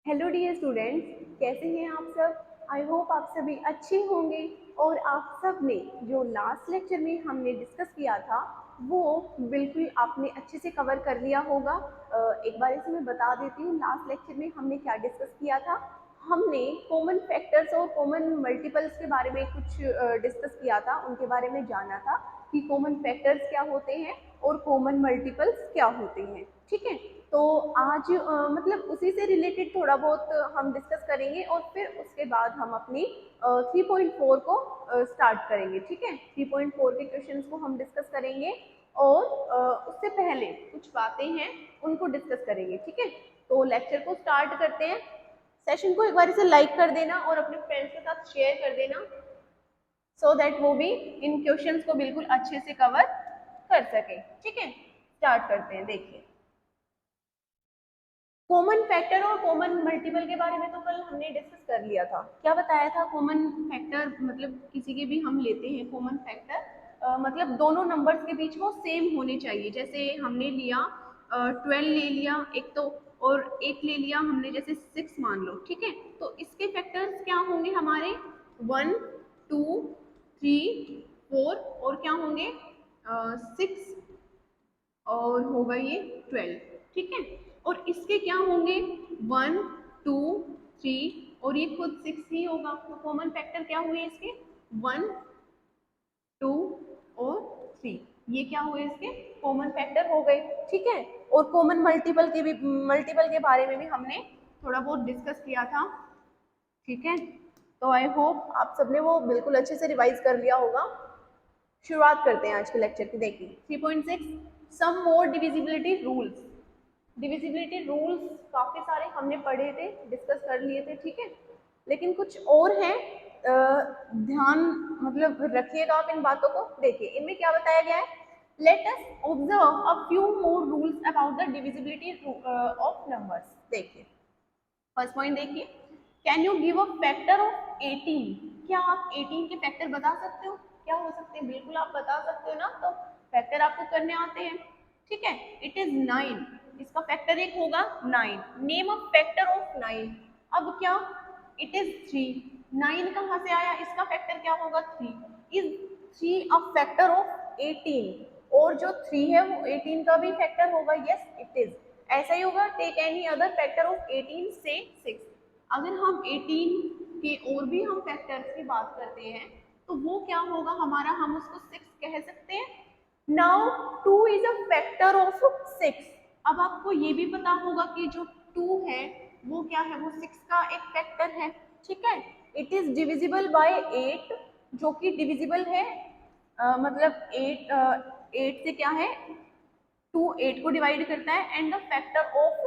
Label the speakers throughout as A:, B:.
A: Hello dear students, कैसे हैं आप सब। आई होप आप सभी अच्छे होंगे। और आप सब ने जो लास्ट लेक्चर में हमने डिस्कस किया था वो बिल्कुल आपने अच्छे से कवर कर लिया होगा। एक बार इसे मैं बता देती हूँ, लास्ट लेक्चर में हमने क्या डिस्कस किया था। हमने कॉमन फैक्टर्स और कॉमन मल्टीपल्स के बारे में कुछ डिस्कस किया था, उनके बारे में जाना था कि कॉमन फैक्टर्स क्या होते हैं और कॉमन मल्टीपल्स क्या होते हैं। ठीक है, तो आज मतलब उसी से रिलेटेड थोड़ा बहुत हम डिस्कस करेंगे और फिर उसके बाद हम अपनी 3.4 को स्टार्ट करेंगे। ठीक है, 3.4 के क्वेश्चंस को हम डिस्कस करेंगे और उससे पहले कुछ बातें हैं उनको डिस्कस करेंगे। ठीक है, तो लेक्चर को स्टार्ट करते हैं। सेशन को एक बार इसे लाइक कर देना और अपने फ्रेंड्स के साथ शेयर कर देना सो दैट वो भी इन क्वेश्चंस को बिल्कुल अच्छे से कवर कर सके। ठीक है, स्टार्ट करते हैं। देखिए, कॉमन फैक्टर और कॉमन मल्टीपल के बारे में तो कल हमने डिस्कस कर लिया था। क्या बताया था? कॉमन फैक्टर मतलब किसी के भी हम लेते हैं कॉमन फैक्टर, मतलब दोनों नंबर्स के बीच वो सेम होने चाहिए। जैसे हमने लिया 12 ले लिया एक तो, और एक ले लिया हमने जैसे 6 मान लो। ठीक है, तो इसके फैक्टर्स क्या होंगे हमारे? 1 2 3 4 और क्या होंगे? 6 और होगा ये 12। ठीक है, और इसके क्या होंगे? 1 2 3 और ये खुद 6 ही होगा। तो कॉमन फैक्टर क्या हुए इसके? 1 2 और 3, ये क्या हुए? इसके कॉमन फैक्टर हो गए। ठीक है, और कॉमन मल्टीपल के बारे में भी हमने थोड़ा बहुत डिस्कस किया था। ठीक है, तो आई होप आप सबने वो बिल्कुल अच्छे से रिवाइज कर लिया होगा। शुरुआत करते हैं आज के लेक्चर की। देखिए 3.6 सम मोर डिविजिबिलिटी रूल्स। डिविजिबिलिटी रूल्स काफी सारे हमने पढ़े थे, डिस्कस कर लिए थे। ठीक है, लेकिन कुछ और हैं, ध्यान मतलब रखिएगा आप इन बातों को। देखिए इनमें क्या बताया गया है। Let us observe a few more rules about the divisibility of numbers. देखिए फर्स्ट पॉइंट देखिए, can you give a factor of 18? क्या आप 18 के फैक्टर बता सकते हो? क्या हो सकते हैं? बिल्कुल आप बता सकते हो ना, तो फैक्टर आपको करने आते हैं। ठीक है, इट इज 9। इसका फैक्टर एक होगा 9। Name a factor of 9। अब क्या? It is 3। 9 कहाँ से आया? इसका फैक्टर क्या होगा? 3। Is 3 a factor of 18? और जो 3 है वो 18 का भी फैक्टर होगा। Yes it is. ऐसा ही होगा, take any other factor of 18 से 6। अगर हम 18 के और भी हम फैक्टर्स की बात करते हैं तो वो क्या होगा हमारा? हम उसको 6 कह सकते हैं। Now 2 is a factor of 6। अब आपको ये भी पता होगा कि जो 2 है वो क्या है? वो 6 का एक फैक्टर है। ठीक है, इट इज डिविजिबल बाय 8, जो कि डिविजिबल है, मतलब 8 से क्या है? 2 8 को डिवाइड करता है, and the factor of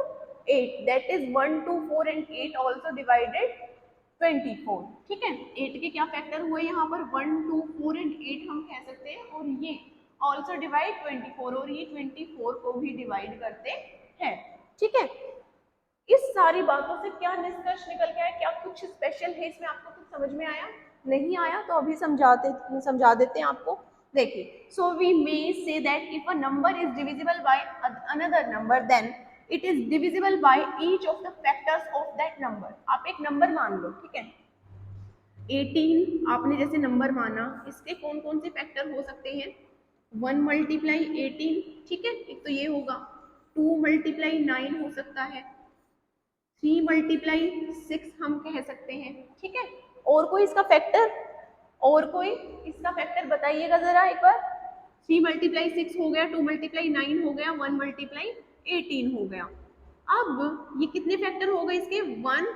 A: 8 that is 1 2 4 and 8 also divided 24। ठीक है, 8 के क्या फैक्टर हुए यहाँ पर? 1 2 4 एंड 8 हम कह सकते हैं, और ये ऑल्सो डिवाइड 24, और ये 24 को भी डिवाइड करते हैं। ठीक है, इस सारी बातों से क्या निष्कर्ष निकल के आया? क्या कुछ स्पेशल है इसमें? आपको कुछ समझ में आया? नहीं आया तो अभी समझा देते हैं आपको। देखिए, सो we may say that if a number is divisible by another number then it is divisible by each of the factors of that number. आप एक नंबर मान लो। ठीक है, 18 आपने जैसे नंबर माना, इसके कौन कौन से फैक्टर हो सकते हैं? 1 मल्टीप्लाई 18। ठीक है, एक तो ये होगा। 2 मल्टीप्लाई 9 हो सकता है। 3 मल्टीप्लाई 6 हम कह सकते हैं। ठीक है, और कोई इसका फैक्टर? और कोई इसका फैक्टर बताइएगा जरा एक बार। 3 मल्टीप्लाई 6 हो गया, 2 मल्टीप्लाई 9 हो गया, 1 मल्टीप्लाई 18 हो गया। अब ये कितने फैक्टर हो गए इसके? 1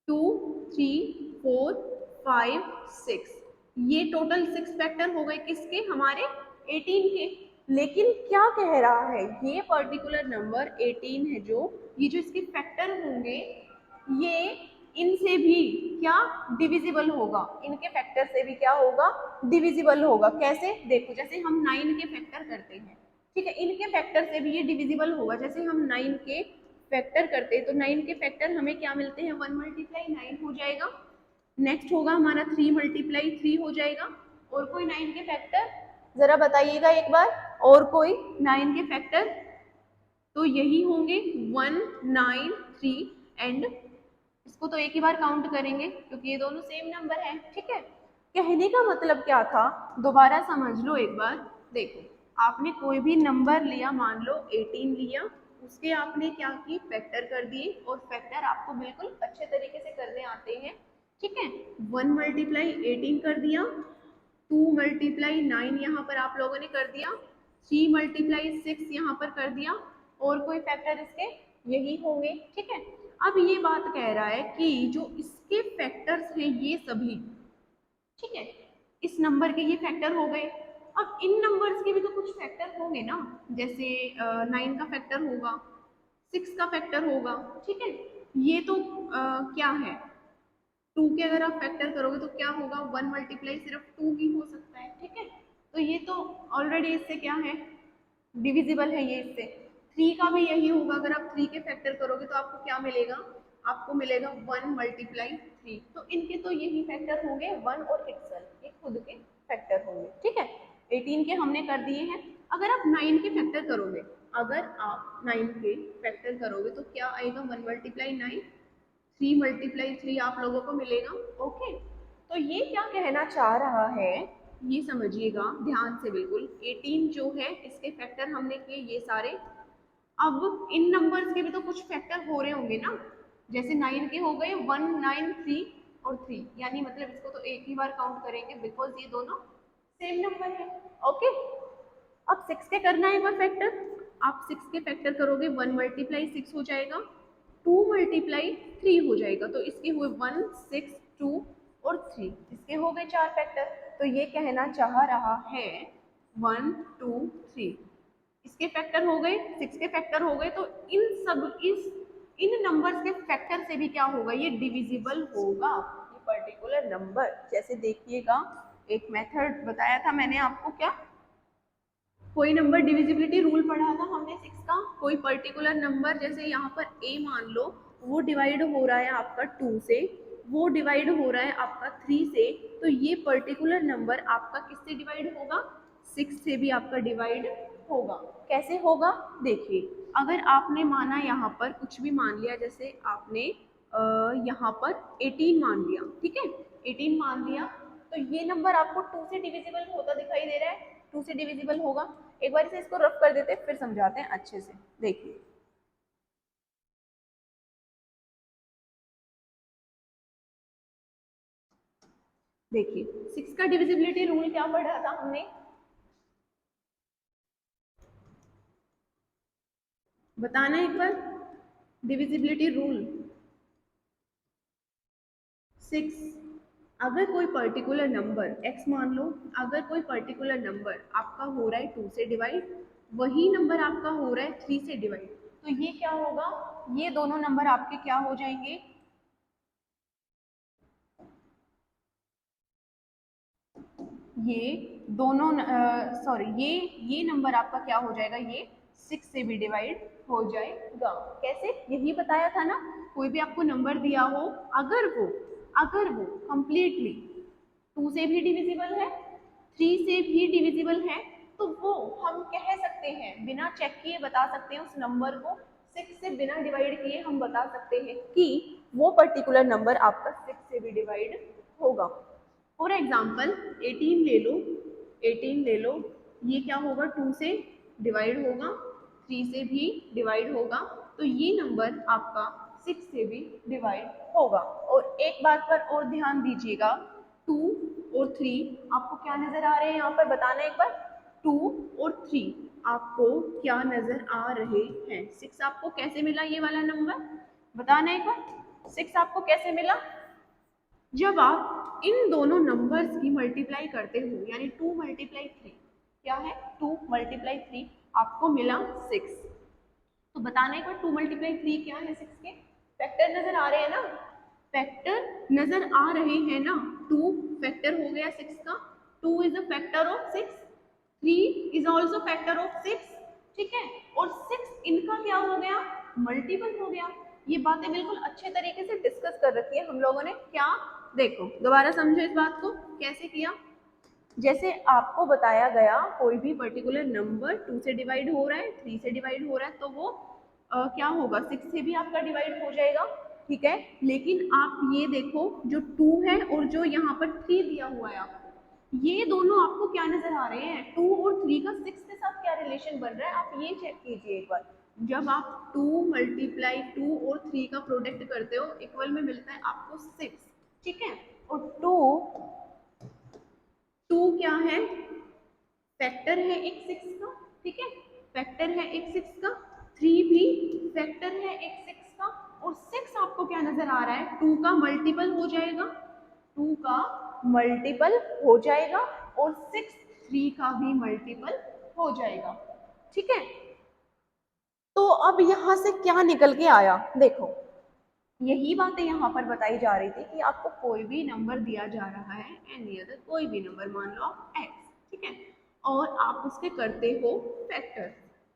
A: 2 3 4 5 6। ये टोटल 6 फैक्टर हो गए किसके? हमारे 18 के। लेकिन क्या कह रहा है ये पर्टिकुलर नंबर 18 है, जो इसके फैक्टर होंगे ये इनसे भी क्या डिविजिबल होगा? इनके फैक्टर से भी क्या होगा? डिविजिबल होगा। कैसे? देखो, जैसे हम 9 के फैक्टर करते हैं, ठीक है, इनके फैक्टर से भी ये डिविजिबल होगा। जैसे हम 9 के फैक्टर करते हैं तो 9 के फैक्टर हमें क्या मिलते हैं? 1 मल्टीप्लाई 9 हो जाएगा। नेक्स्ट होगा हमारा 3 मल्टीप्लाई 3 हो जाएगा। और कोई 9 के फैक्टर जरा बताइएगा एक बार। और कोई 9 के फैक्टर? तो यही होंगे 1 9 3 एंड इसको तो एक ही बार काउंट करेंगे क्योंकि ये दोनों सेम नंबर है। ठीक है, कहने का मतलब क्या था, दोबारा समझ लो एक बार। देखो, आपने कोई भी नंबर लिया, मान लो 18 लिया, उसके आपने क्या की, फैक्टर कर दिए, और फैक्टर आपको बिल्कुल अच्छे तरीके से करने आते हैं। ठीक है, 1 मल्टीप्लाई 18 कर दिया, 2 मल्टीप्लाई 9 यहाँ पर आप लोगों ने कर दिया, 3 मल्टीप्लाई 6 यहाँ पर कर दिया, और कोई फैक्टर इसके यही होंगे। ठीक है, अब ये बात कह रहा है कि जो इसके फैक्टर्स हैं ये सभी, ठीक है, इस नंबर के ये फैक्टर हो गए। अब इन नंबर्स के भी तो कुछ फैक्टर होंगे ना, जैसे 9 का फैक्टर होगा, 6 का फैक्टर होगा। ठीक है, ये तो क्या है, 2 के अगर आप फैक्टर करोगे तो क्या होगा, 1 मल्टीप्लाई सिर्फ 2 ही हो सकता है। ठीक है, तो ये तो ऑलरेडी इससे क्या है, डिविजिबल है ये इससे। 3 का भी यही होगा, अगर आप 3 के फैक्टर करोगे तो आपको क्या मिलेगा, आपको मिलेगा 1 मल्टीप्लाई 3। तो इनके तो यही फैक्टर होंगे 1 और इटसेल्फ, ये खुद के फैक्टर होंगे। ठीक है, 18 के हमने कर दिए हैं। अगर आप 9 के फैक्टर करोगे, अगर आप 9 के फैक्टर करोगे तो क्या आएगा, 1 मल्टीप्लाई 9, 3 मल्टीप्लाई 3 आप लोगों को मिलेगा। ओके, तो ये क्या कहना चाह रहा है, ये समझिएगा ध्यान से बिल्कुल। 18 जो है इसके फैक्टर हमने किए ये सारे। अब इन नंबर्स के भी तो कुछ फैक्टर हो रहे होंगे ना, जैसे 9 के हो गए 1, 9, 3 और 3, यानी मतलब इसको तो एक ही बार काउंट करेंगे बिकॉज ये दोनों सेम नंबर है। ओके, अब 6 के करना है एक बार फैक्टर, आप 6 के फैक्टर करोगे, 1 मल्टीप्लाई 6 हो जाएगा, 2 मल्टीप्लाई 3 हो जाएगा, तो इसके हुए 1, 6, 2 और 3, इसके हो गए 4 फैक्टर। तो ये कहना चाह रहा है 1, 2, 3 इसके फैक्टर हो गए, 6 के फैक्टर हो गए, तो इन नंबर्स के फैक्टर से भी क्या होगा, ये डिविजिबल होगा, ये पर्टिकुलर नंबर। जैसे देखिएगा, एक मेथड बताया था मैंने आपको, क्या, कोई नंबर डिविजिबिलिटी रूल पढ़ा था हमने 6 का, कोई पर्टिकुलर नंबर, जैसे यहाँ पर a मान लो, वो डिवाइड हो रहा है आपका 2 से, वो डिवाइड हो रहा है आपका 3 से, तो ये पर्टिकुलर नंबर आपका किससे डिवाइड होगा, 6 से भी आपका डिवाइड होगा। कैसे होगा, देखिए, अगर आपने माना यहाँ पर कुछ भी मान लिया, जैसे आपने यहाँ पर 18 मान लिया, ठीक है, 18 मान लिया, तो ये नंबर आपको 2 से डिविजिबल होता दिखाई दे रहा है, 2 से डिविजिबल होगा। एक बार इसे इसको रफ कर देते हैं फिर समझाते हैं अच्छे से। देखिए, देखिए 6 का डिविजिबिलिटी रूल क्या पढ़ा था हमने, बताना एक बार, डिविजिबिलिटी रूल 6, अगर कोई पर्टिकुलर नंबर x मान लो, अगर कोई पर्टिकुलर नंबर आपका हो रहा है 2 से डिवाइड, वही नंबर आपका हो रहा है 3 से डिवाइड, तो ये क्या होगा, ये दोनों नंबर आपके क्या हो जाएंगे, ये दोनों सॉरी, ये नंबर आपका क्या हो जाएगा, ये 6 से भी डिवाइड हो जाएगा। कैसे, यही बताया था ना, कोई भी आपको नंबर दिया हो, अगर वो कंप्लीटली 2 से भी डिविजिबल है, 3 से भी डिविजिबल है, तो वो हम कह सकते हैं, बिना चेक किए बता सकते हैं उस नंबर को, 6 से बिना डिवाइड किए हम बता सकते हैं कि वो पर्टिकुलर नंबर आपका 6 से भी डिवाइड होगा। फॉर एग्जाम्पल 18 ले लो, 18 ले लो, ये क्या होगा, 2 से डिवाइड होगा, 3 से भी डिवाइड होगा, तो ये नंबर आपका 6 से भी डिवाइड होगा। और एक बात पर और ध्यान दीजिएगा, 2 और 3 आपको क्या नजर आ रहे हैं, यहाँ पर बताना एक बार, 2 और 3 आपको क्या नजर आ रहे हैं, 6 आपको कैसे मिला ये वाला नंबर, बताना एक बार, 6 आपको कैसे मिला, जब आप इन दोनों नंबर्स की मल्टीप्लाई करते हो, यानी 2 मल्टीप्लाई 3, क्या है, 2 मल्टीप्लाई 3 आपको मिला 6, तो बताना एक बार 2 मल्टीप्लाई 3 क्या है, 6 के फैक्टर नजर आ रहे हैं ना, फैक्टर नजर आ रहे हैं ना, 2 फैक्टर हो गया 6 का, 2 is a factor of 6, 3 is also factor of 6, ठीक है, और 6 इनका क्या हो गया, मल्टीपल हो गया। ये बातें बिल्कुल अच्छे तरीके से डिस्कस कर रखी है हम लोगों ने, क्या, देखो दोबारा समझो इस बात को, कैसे किया, जैसे आपको बताया गया, कोई भी पर्टिकुलर नंबर 2 से डिवाइड हो रहा है, 3 से डिवाइड हो रहा है, तो वो क्या होगा, 6 से भी आपका डिवाइड हो जाएगा, ठीक है। लेकिन आप ये देखो जो 2 है और जो यहाँ पर 3 दिया हुआ है आपको, ये दोनों आपको क्या नजर आ रहे हैं, 2 और 3 का 6 के साथ क्या रिलेशन बन रहा है, आप ये चेक कीजिए एक बार। जब आप 2 मल्टीप्लाई 2 और 3 का प्रोडक्ट करते हो, इक्वल में मिलता है आपको 6, ठीक है। और 2 क्या है, फैक्टर है एक 6 का, ठीक है, फैक्टर है एक 6 का, 3 भी फैक्टर है एक 6 का, और 6 आपको क्या नजर आ रहा है, 2 का मल्टीपल हो जाएगा, 2 का मल्टीपल हो जाएगा, और 6 3 का भी मल्टीपल हो जाएगा, ठीक है। तो अब यहां से क्या निकल के आया, देखो यही बातें यहाँ पर बताई जा रही थी कि आपको कोई भी नंबर दिया जा रहा है, एनी अदर कोई भी नंबर, मान लो आप x, ठीक है, और आप उसके करते हो फैक्टर्स,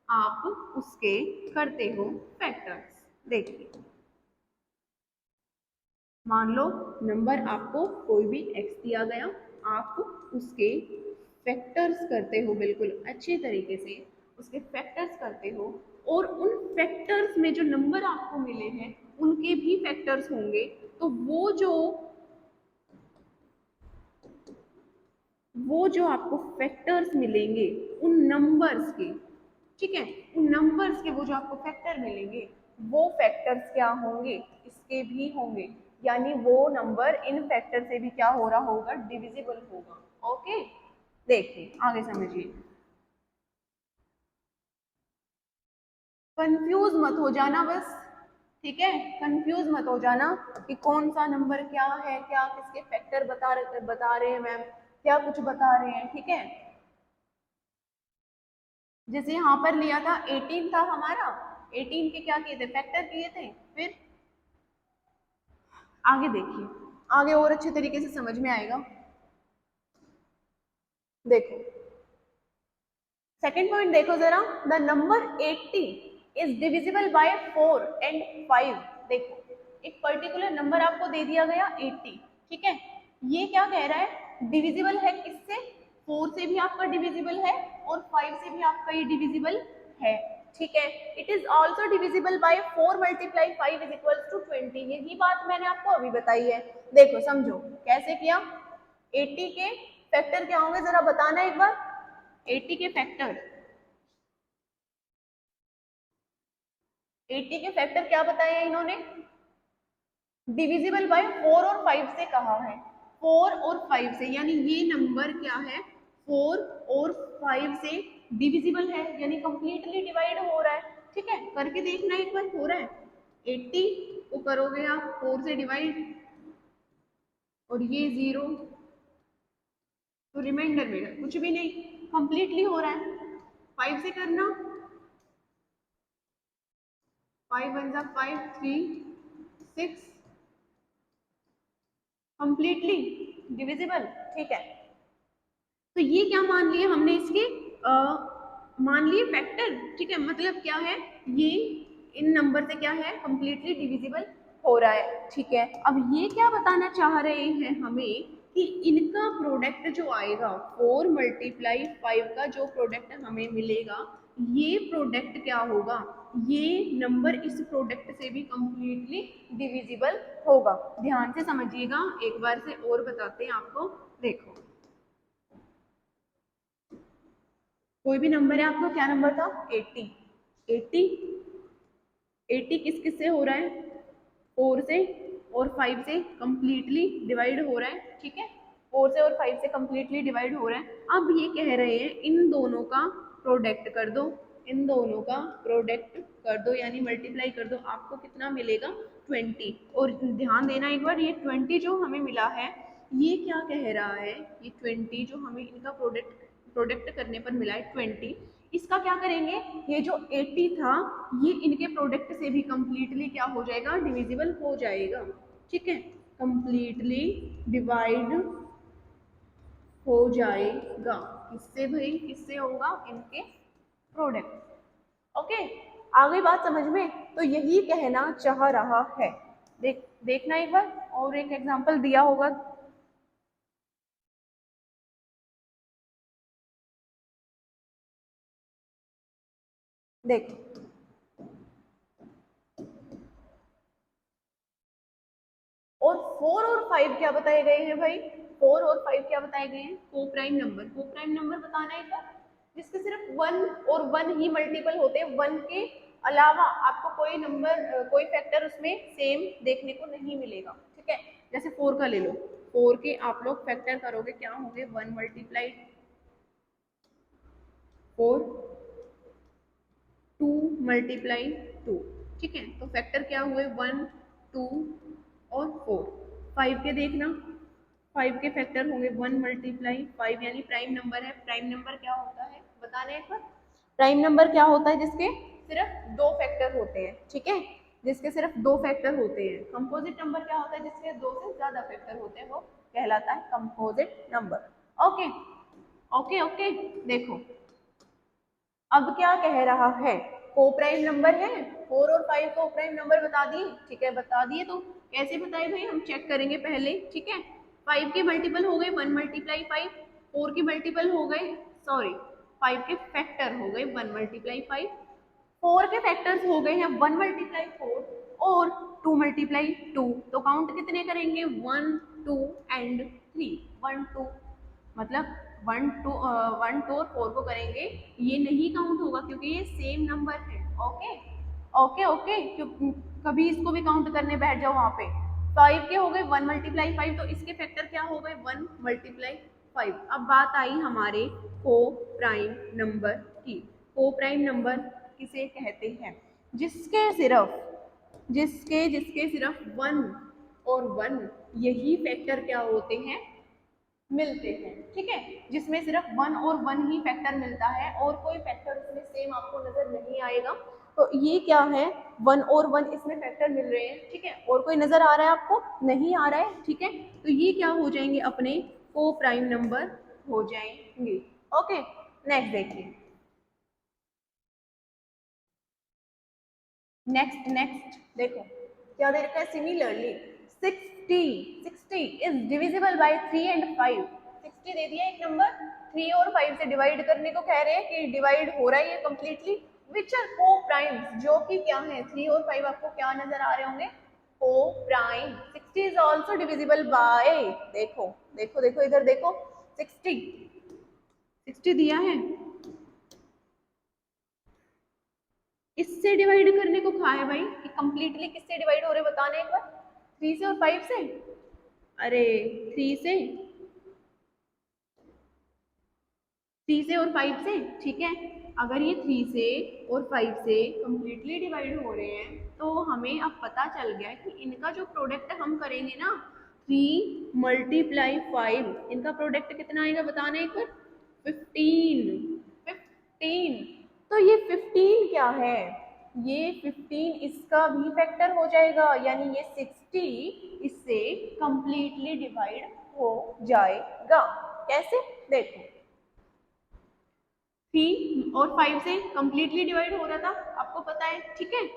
A: आप उसके करते हो फैक्टर्स। देखिए मान लो नंबर आपको कोई भी x दिया गया, आप उसके फैक्टर्स करते हो बिल्कुल अच्छे तरीके से, उसके फैक्टर्स करते हो, और उन फैक्टर्स में जो नंबर आपको मिले हैं उनके भी फैक्टर्स होंगे, तो वो जो आपको फैक्टर्स मिलेंगे उन नंबर्स के, ठीक है, उन नंबर्स के वो जो आपको फैक्टर मिलेंगे, वो फैक्टर्स क्या होंगे, इसके भी होंगे, यानी वो नंबर इन फैक्टर से भी क्या हो रहा होगा, डिविजिबल होगा। ओके, देखिए आगे समझिए, कंफ्यूज मत हो जाना बस, ठीक है, कंफ्यूज मत हो जाना कि कौन सा नंबर क्या है, क्या किसके फैक्टर बता रहे हैं मैम, क्या कुछ बता रहे हैं, ठीक है। जैसे यहाँ पर लिया था 18 था हमारा, 18 के क्या किए थे, फैक्टर किए थे, फिर आगे देखिए, आगे और अच्छे तरीके से समझ में आएगा। देखो सेकंड पॉइंट देखो जरा, the number 80 is divisible by 4 and 5। देखो एक पर्टिकुलर नंबर आपको दे दिया गया 80, ठीक है, ये क्या कह रहा है, डिविजिबल है किससे, 4 से भी आपका डिविजिबल है और 5 से भी आपका ये डिविजिबल है, ठीक है। It is also divisible by 4 multiply 5 is equal to 20। यही बात मैंने आपको अभी बताई है। देखो समझो कैसे किया, 80 के फैक्टर क्या होंगे जरा बताना एक बार, 80 के फैक्टर, 80 के फैक्टर क्या बताए हैं इन्होंने, डिविजिबल बाय 4 और 5 से कहा है, 4 और 5 से, यानी ये नंबर क्या है, 4 और 5 से डिविजिबल है, यानी कंप्लीटली डिवाइड हो रहा है, ठीक है, करके देखना एक बार हो रहा है, 80 को करोगे आप 4 से डिवाइड, और ये 0, तो रिमाइंडर में कुछ भी नहीं, कंप्लीटली हो रहा है, 5 से करना, 5 1 5 3 6, कंप्लीटली डिविजिबल, ठीक है। तो ये क्या मान लिए हमने इसके, मान लिए फैक्टर, ठीक है, मतलब क्या है, ये इन नंबर से क्या है, कंप्लीटली डिविजिबल हो रहा है, ठीक है। अब ये क्या बताना चाह रहे हैं हमें कि इनका प्रोडक्ट जो आएगा 4 मल्टीप्लाई 5 का जो प्रोडक्ट हमें मिलेगा, ये प्रोडक्ट क्या होगा, ये नंबर इस प्रोडक्ट से भी कंप्लीटली डिविजिबल होगा। ध्यान से समझिएगा, एक बार से और बताते हैं आपको। देखो कोई भी नंबर है आपको, क्या नंबर था, 80, 80, 80 किस किस से हो रहा है, 4 से और 5 से कंप्लीटली डिवाइड हो रहा है, ठीक है, 4 से और 5 से कंप्लीटली डिवाइड हो रहा है। अब ये कह रहे हैं इन दोनों का प्रोडक्ट कर दो, इन दोनों का प्रोडक्ट कर दो, यानी मल्टीप्लाई कर दो, आपको कितना मिलेगा, 20। और ध्यान देना एक बार, ये 20 जो हमें मिला है, ये क्या कह रहा है, ये 20 जो हमें इनका प्रोडक्ट करने पर मिला है 20, इसका क्या करेंगे, ये जो 80 था ये इनके प्रोडक्ट से भी कंप्लीटली क्या हो जाएगा, डिविजिबल हो जाएगा, ठीक है, कंप्लीटली डिवाइड हो जाएगा, किससे भाई, किससे होगा, इनके प्रोडक्ट। ओके, आ गई बात समझ में, तो यही कहना चाह रहा है। देखना एक बार और एक एग्जांपल दिया होगा, देखो और 4 और 5 क्या बताए गए हैं भाई? 4 और 5 क्या बताए गए हैं? को प्राइम नंबर। को प्राइम नंबर बताना है क्या? जिसके सिर्फ 1 और 1 ही मल्टीपल होते हैं, 1 के अलावा आपको कोई नंबर कोई फैक्टर उसमें सेम देखने को नहीं मिलेगा। ठीक है, जैसे 4 का ले लो, 4 के आप लोग फैक्टर करोगे क्या होंगे? 1 मल्टीप्लाई 4, 2 मल्टीप्लाई 2। ठीक है, तो फैक्टर क्या हुए? 1, 2 और 4। 5 के देखना, 5 के फैक्टर होंगे 1 मल्टीप्लाई 5, यानी प्राइम नंबर है। प्राइम नंबर क्या होता है बताना एक बार? प्राइम नंबर क्या होता है? जिसके सिर्फ 2 फैक्टर होते हैं। ठीक है, जिसके सिर्फ 2 फैक्टर होते हैं। कंपोजिट नंबर क्या होता है? जिसके 2 से ज्यादा फैक्टर होते हैं, वो कहलाता है composite number. Okay okay okay. देखो अब क्या कह रहा है? को प्राइम नंबर है, 4 और 5 को प्राइम नंबर बता दिए। ठीक है, बता दिए तो कैसे बताए भाई? हम चेक करेंगे पहले। ठीक है, 5 के मल्टीपल हो गए 1 मल्टीप्लाई 5, 4 के मल्टीपल हो गए, सॉरी 5 के फैक्टर हो गए 1 मल्टीप्लाई 5, 4 के फैक्टर्स हो गए हैं 1 मल्टीप्लाई 4 और 2 मल्टीप्लाई 2। तो काउंट कितने करेंगे? 1, 2 एंड 3। 1, 2 मतलब 1, 2 1, 2 और 4 को करेंगे, ये नहीं काउंट होगा क्योंकि ये सेम नंबर है। ओके ओके ओके, कभी इसको भी काउंट करने बैठ जाओ वहां पे। 5 के हो गए 1 मल्टीप्लाई 5, तो इसके फैक्टर क्या हो गए? 1 मल्टीप्लाई 5। अब बात आई हमारे को प्राइम नंबर की। को प्राइम नंबर किसे कहते हैं? जिसके सिर्फ जिसके जिसके सिर्फ 1 और 1 यही फैक्टर क्या होते हैं? मिलते हैं। ठीक है, जिसमें सिर्फ 1 और 1 ही फैक्टर मिलता है और कोई फैक्टर उसमें सेम आपको नजर नहीं आएगा। तो ये क्या है? 1 और 1 इसमें फैक्टर मिल रहे हैं। ठीक है, और कोई नजर आ रहा है आपको? नहीं आ रहा है। ठीक है, तो ये क्या हो जाएंगे? अपने को प्राइम नंबर हो जाएंगे। ओके, नेक्स्ट देखिए। नेक्स्ट नेक्स्ट देखो क्या दे रखा है? Similarly 60 is divisible bye 3 and 5। 60 दे दिया एक नंबर, 3 और 5 से डिवाइड करने को कह रहे हैं कि डिवाइड हो रहा है ये कंप्लीटली। विच आर को प्राइम्स, जो कि क्या है? 3 और 5 आपको क्या नजर आ रहे होंगे? को prime. 60 is also divisible bye, देखो देखो देखो इधर देखो, 60 60 दिया है, इससे डिवाइड करने को कहा है भाई कि कंप्लीटली किससे डिवाइड हो रहे बताने एक बार? 3 से और 5 से? अरे 3 से, 3 से और 5 से। ठीक है, अगर ये 3 से और 5 से कंप्लीटली डिवाइड हो रहे हैं तो हमें अब पता चल गया कि इनका जो प्रोडक्ट हम करेंगे ना, 3 मल्टीप्लाई 5, इनका प्रोडक्ट कितना आएगा बताना एक बार? 15। 15, तो ये 15 क्या है? ये 15 इसका भी फैक्टर हो जाएगा, यानी ये 60 इससे कंप्लीटली डिवाइड हो जाएगा। कैसे? देखो 3 और 5 से कंप्लीटली डिवाइड हो रहा था, आपको पता है। ठीक है,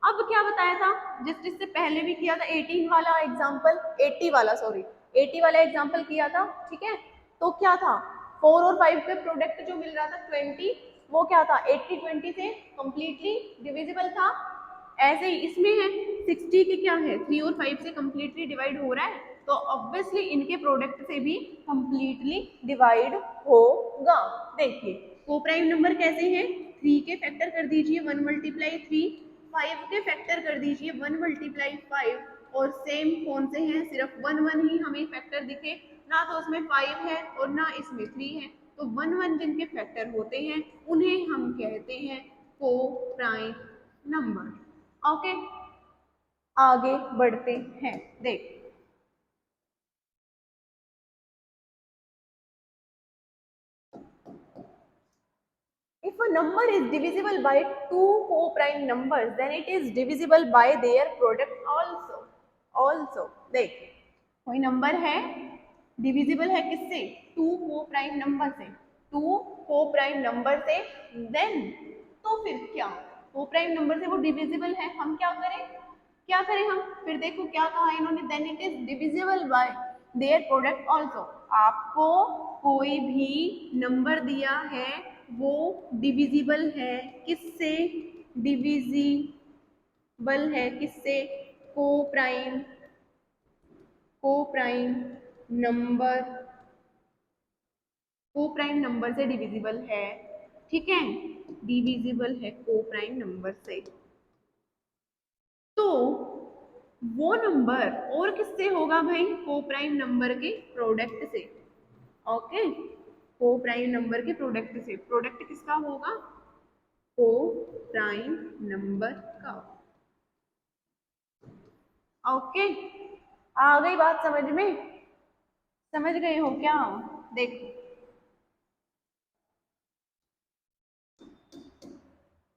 A: अब क्या बताया था? जिससे पहले भी किया था 18 वाला एग्जाम्पल, 80 वाला सॉरी 80 वाला एग्जाम्पल किया था। ठीक है, तो क्या था? 4 और 5 के प्रोडक्ट जो मिल रहा था 20, वो क्या था? 80 20 से कंप्लीटली डिविजिबल था। ऐसे ही इसमें है 60 के क्या है? 3 और 5 से कंप्लीटली डिवाइड हो रहा है, तो ऑब्वियसली इनके प्रोडक्ट से भी कंप्लीटली डिवाइड होगा। देखिए को प्राइम नंबर कैसे हैं? 3 के फैक्टर कर दीजिए 1 मल्टीप्लाई 3, 5 के फैक्टर कर दीजिए 1 मल्टीप्लाई 5, और सेम कौन से हैं? सिर्फ 1 1 ही हमें फैक्टर दिखे, ना तो उसमें 5 है और ना इसमें 3 है। तो 1 1 जिनके फैक्टर होते हैं उन्हें हम कहते हैं को प्राइम नंबर। ओके, आगे बढ़ते हैं। देख if a number is divisible by two co-prime numbers then it is divisible by their product also। देख कोई नंबर है डिविजिबल है किससे? टू को प्राइम नंबर से, टू को प्राइम नंबर से, देन तो फिर क्या? को प्राइम नंबर से वो डिविजिबल है, हम क्या करें? क्या करें हम? फिर देखो क्या कहा इन्होंने, then it is divisible by their product also. आपको कोई भी नंबर दिया है वो डिविजिबल है किससे? डिविजिबल है किससे? को प्राइम को प्राइम नंबर, को प्राइम नंबर से डिविजिबल है, ठीक है, डिविजिबल है को प्राइम नंबर से, तो वो नंबर और किससे होगा भाई, को प्राइम नंबर के प्रोडक्ट से, ओके, को प्राइम नंबर के प्रोडक्ट से, प्रोडक्ट किसका होगा, को प्राइम नंबर का, ओके, आ गई बात समझ में, समझ गए हो क्या, देखो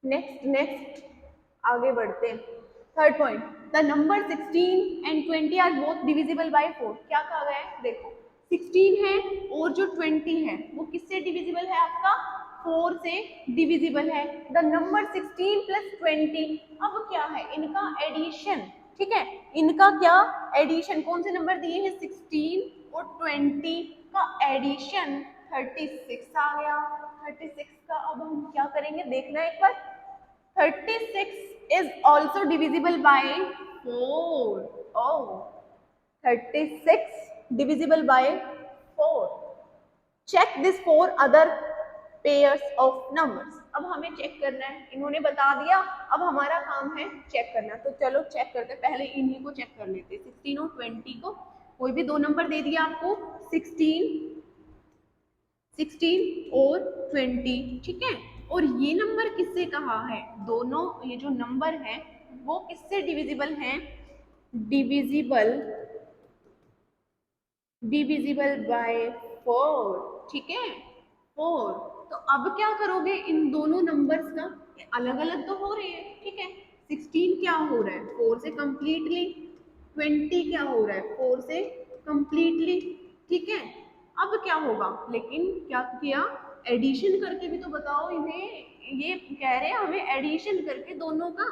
A: नेक्स्ट नेक्स्ट आगे बढ़ते हैं, third point, the number 16 and 20 are both divisible by 4, क्या कहा गया है, देखो 16 है और जो 20 है वो किससे डिविजिबल है, आपका 4 से डिविजिबल है, द नंबर 16 प्लस 20, अब क्या है इनका एडिशन, ठीक है, इनका क्या एडिशन, कौन से नंबर दिए हैं 16 और 20 का एडिशन 36 आ गया, 36 का अब हम क्या करेंगे देखना एक बार, 36 is also divisible by 4. Oh, 36 divisible by 4. Check this 4 other pairs of numbers. अब हमें चेक करना है, इन्होंने बता दिया, अब हमारा काम है चेक करना, तो चलो चेक करते हैं, पहले इन्हीं को चेक कर लेते हैं, 16 और 20 को, कोई भी दो नंबर दे दिया आपको, 16 और 20, ठीक है, और ये नंबर किससे कहा है, दोनों ये जो नंबर है वो किससे डिविजिबल हैं, डिविजिबल, डिविजिबल बाय 4, ठीक है 4, तो अब क्या करोगे इन दोनों नंबर्स का, अलग अलग तो हो रहे हैं, ठीक है, 16 क्या हो रहा है 4 से कंप्लीटली, 20 क्या हो रहा है 4 से कंप्लीटली, ठीक है, अब क्या होगा, लेकिन क्या किया, एडिशन करके भी तो बताओ इन्हें, ये कह रहे हैं हमें एडिशन करके दोनों का,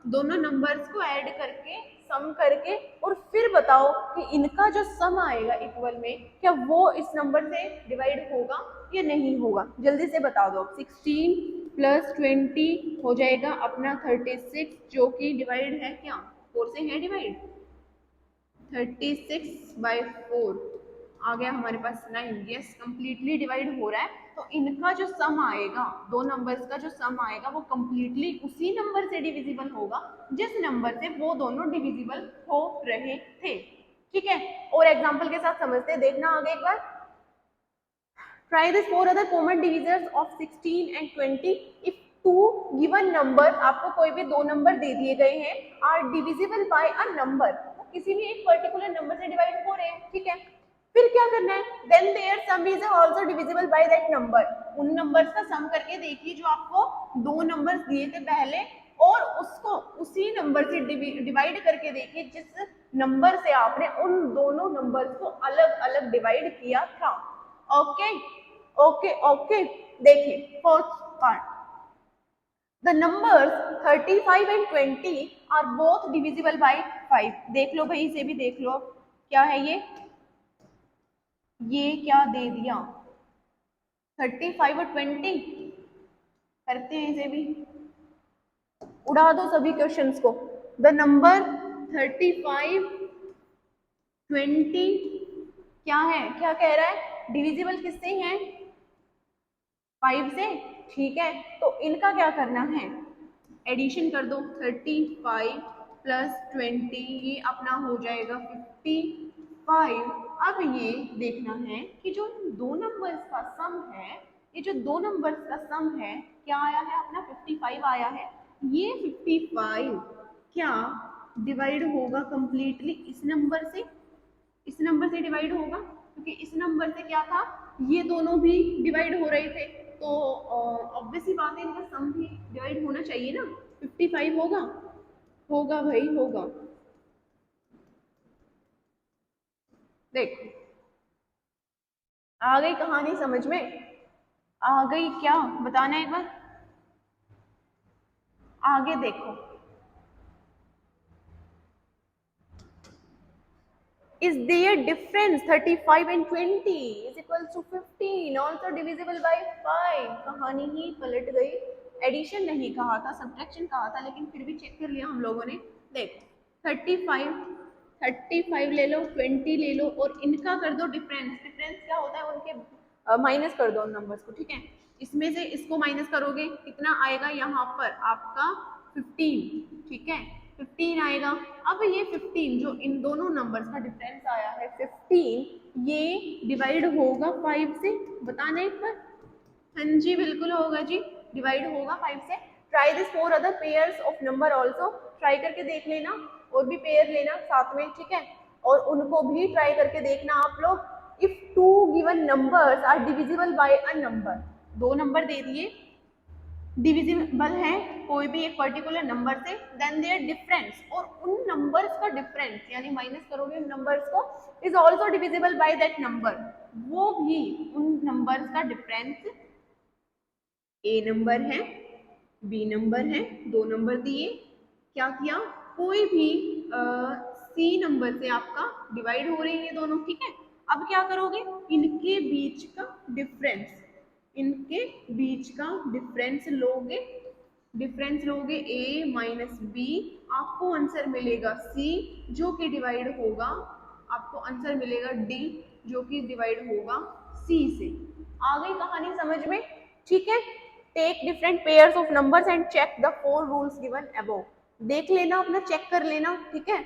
A: दोनों नंबर्स को ऐड करके सम करके और फिर बताओ कि इनका जो सम आएगा इक्वल में, क्या वो इस नंबर से डिवाइड होगा या नहीं होगा, जल्दी से बता दो, 16 प्लस 20 हो जाएगा अपना 36, जो कि डिवाइड है क्या 4 से है डिवाइड, 36/4 आ गया हमारे पास 9, यस कंप्लीटली डिवाइड हो रहा है, तो इनका जो सम आएगा, दो नंबर्स का जो सम आएगा वो कंप्लीटली उसी नंबर से डिविजिबल होगा जिस नंबर से वो दोनों डिविजिबल हो रहे थे, ठीक है, और एग्जांपल के साथ समझते हैं, देखना आगे एक बार, try this four other common divisors of 16 and 20 if two given number, आपको कोई भी दो नंबर दे दिए गए हैं, are divisible by a number, वो किसी भी एक पर्टिकुलर नंबर से डिवाइड हो रहे हैं, ठीक है, फिर क्या करना है, then their sum is also divisible by that number, उन नंबर्स का सम करके देखिए जो आपको दो नंबर्स दिए थे पहले, और उसको उसी नंबर से डिवाइड करके देखिए जिस नंबर से आपने उन दोनों नंबर्स को अलग अलग डिवाइड किया था, ओके ओके ओके, देखिए first part, the numbers 35 and 20 are both divisible by 5, देख लो भाई इसे भी देख लो, क्या है ये क्या दे दिया, 35 और 20, करते हैं इसे भी, उड़ा दो सभी क्वेश्चंस को, द नंबर 35 20 क्या है, क्या कह रहा है, डिविजिबल किससे हैं 5 से, ठीक है, तो इनका क्या करना है, एडिशन कर दो, 35 प्लस 20 ये अपना हो जाएगा 55, अब ये देखना है कि जो दो नंबर्स का सम है, ये जो दो नंबर्स का सम है क्या आया है अपना 55 आया है, ये 55 क्या डिवाइड होगा कंप्लीटली इस नंबर से, इस नंबर से डिवाइड होगा, क्योंकि इस नंबर से क्या था, ये दोनों भी डिवाइड हो रहे थे, तो ऑब्वियस ही बात है इनका सम भी डिवाइड होना चाहिए ना, 55 होगा, होगा भाई होगा, देखो आ गई कहानी समझ में, आ गई क्या बताना एक बार, आगे देखो, is there difference 35 and 20 is equals to 15 also divisible by 5, कहानी ही पलट गई, एडिशन नहीं कहा था सब्ट्रैक्शन कहा था, लेकिन फिर भी चेक कर लिया हम लोगों ने, देखो 35 35 ले लो, 20 ले लो और इनका कर दो डिफरेंस। डिफरेंस क्या होता है, उनके माइनस कर दो उन नंबर्स को, ठीक है। इसमें से इसको माइनस करोगे कितना आएगा, यहाँ पर आपका 15, ठीक है, 15 आएगा। अब ये 15 जो इन दोनों नंबर्स का डिफरेंस आया है 15, ये डिवाइड होगा 5 से, बताना एक बार। हाँ जी बिल्कुल होगा जी, डिवाइड होगा 5 से। Try this four other pairs of number also, try करके देख लेना और भी पेयर लेना साथ में, ठीक है, और उनको भी ट्राई करके देखना आप लोग। If two given numbers are divisible by a number, दो नंबर दे दिए, डिविजिबल है कोई भी एक पर्टिकुलर नंबर से, देन देयर डिफरेंस, और उन नंबर्स का डिफरेंस यानी माइनस करोगे उन नंबर्स को, is also divisible by that number, वो भी उन नंबर्स का डिफरेंस, ए नंबर है, बी नंबर है, दो नंबर दिए, क्या किया, कोई भी सी नंबर से आपका डिवाइड हो रही है दोनों, ठीक है। अब क्या करोगे, इनके बीच का डिफरेंस, इनके बीच का डिफरेंस लोगे, डिफरेंस लोगे ए माइनस बी, आपको आंसर मिलेगा सी जो कि डिवाइड होगा, आपको आंसर मिलेगा डी जो कि डिवाइड होगा सी से। आ गई कहानी समझ में, ठीक है। Take different pairs of numbers and check the 4 rules given above, देख लेना अपना, चेक कर लेना, ठीक है।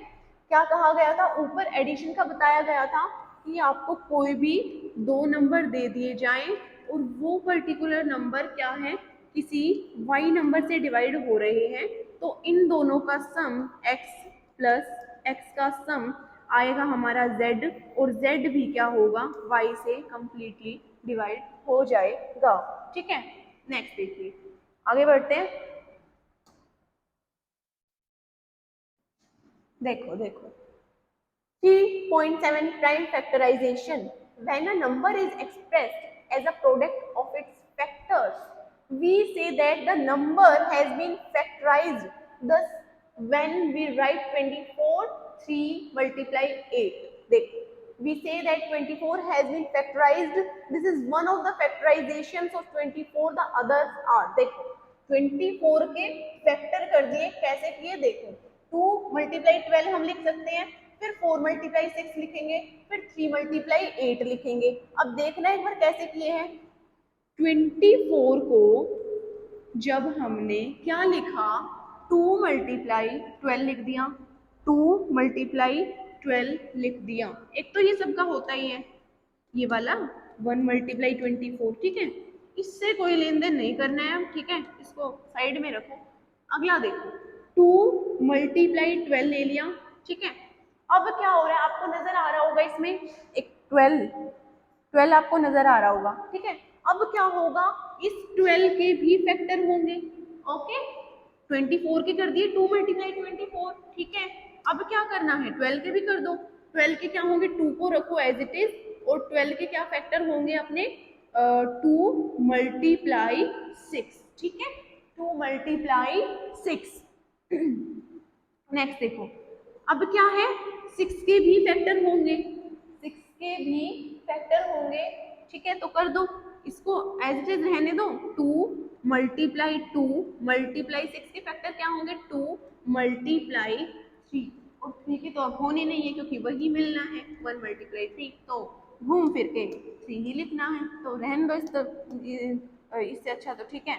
A: क्या कहा गया था, ऊपर एडिशन का बताया गया था कि आपको कोई भी दो नंबर दे दिए जाएं और वो पर्टिकुलर नंबर क्या है, किसी y नंबर से डिवाइड हो रहे हैं, तो इन दोनों का सम x प्लस x का सम आएगा हमारा z, और z भी क्या होगा, y से कंप्लीटली डिवाइड हो जाएगा, ठीक है। नेक्स्ट देखिए, आगे बढ़ते हैं। देखो देखो 3.7 prime factorization. When a number is expressed as a product of its factors, we say that the number has been factorized. Thus, when we write 24, 3 multiply 8. देखो, we say that 24 has been factorized. This is one of the factorizations of 24. The others are, देखो 24 के factor कर दिए, कैसे किए देखो, 2 multiply 12 हम लिख सकते हैं, फिर 4 मल्टीप्लाई 6 लिखेंगे, फिर 3 मल्टीप्लाई 8 लिखेंगे। अब देखना एक बार कैसे किए हैं, 24 को जब हमने क्या लिखा, 2 मल्टीप्लाई 12 लिख दिया, 2 मल्टीप्लाई 12 लिख दिया। एक तो ये सबका होता ही है, ये वाला 1 मल्टीप्लाई 24, ठीक है, इससे कोई लेन देन नहीं करना है, ठीक है, इसको साइड में रखो। अगला देखो, 2 मल्टीप्लाई 12 ले लिया, ठीक है। अब क्या हो रहा है, आपको नजर आ रहा होगा इसमें एक 12 आपको नजर आ रहा होगा, ठीक है। अब क्या होगा, इस 12 के भी फैक्टर होंगे, ओके, 24 के कर दिए 2 मल्टीप्लाई 24, ठीक है। अब क्या करना है, 12 के भी कर दो, 12 के क्या होंगे, 2 को रखो एज इट इज, और 12 के क्या फैक्टर होंगे अपने, 2 मल्टीप्लाई 6, ठीक है, 2 मल्टीप्लाई 6। नेक्स्ट देखो, अब क्या है, 6 के भी फैक्टर होंगे, 6 के भी फैक्टर होंगे, ठीक है, तो कर दो, इसको एज इट इज रहने दो, 2 मल्टीप्लाई 2 मल्टीप्लाई 6 के फैक्टर क्या होंगे, 2 मल्टीप्लाई 3, और 3 की तो अब होनी नहीं है क्योंकि वही मिलना है, 1 मल्टीप्लाई 3, तो घूम फिर के 3 ही लिखना है, तो रहने दो इससे अच्छा, तो ठीक है,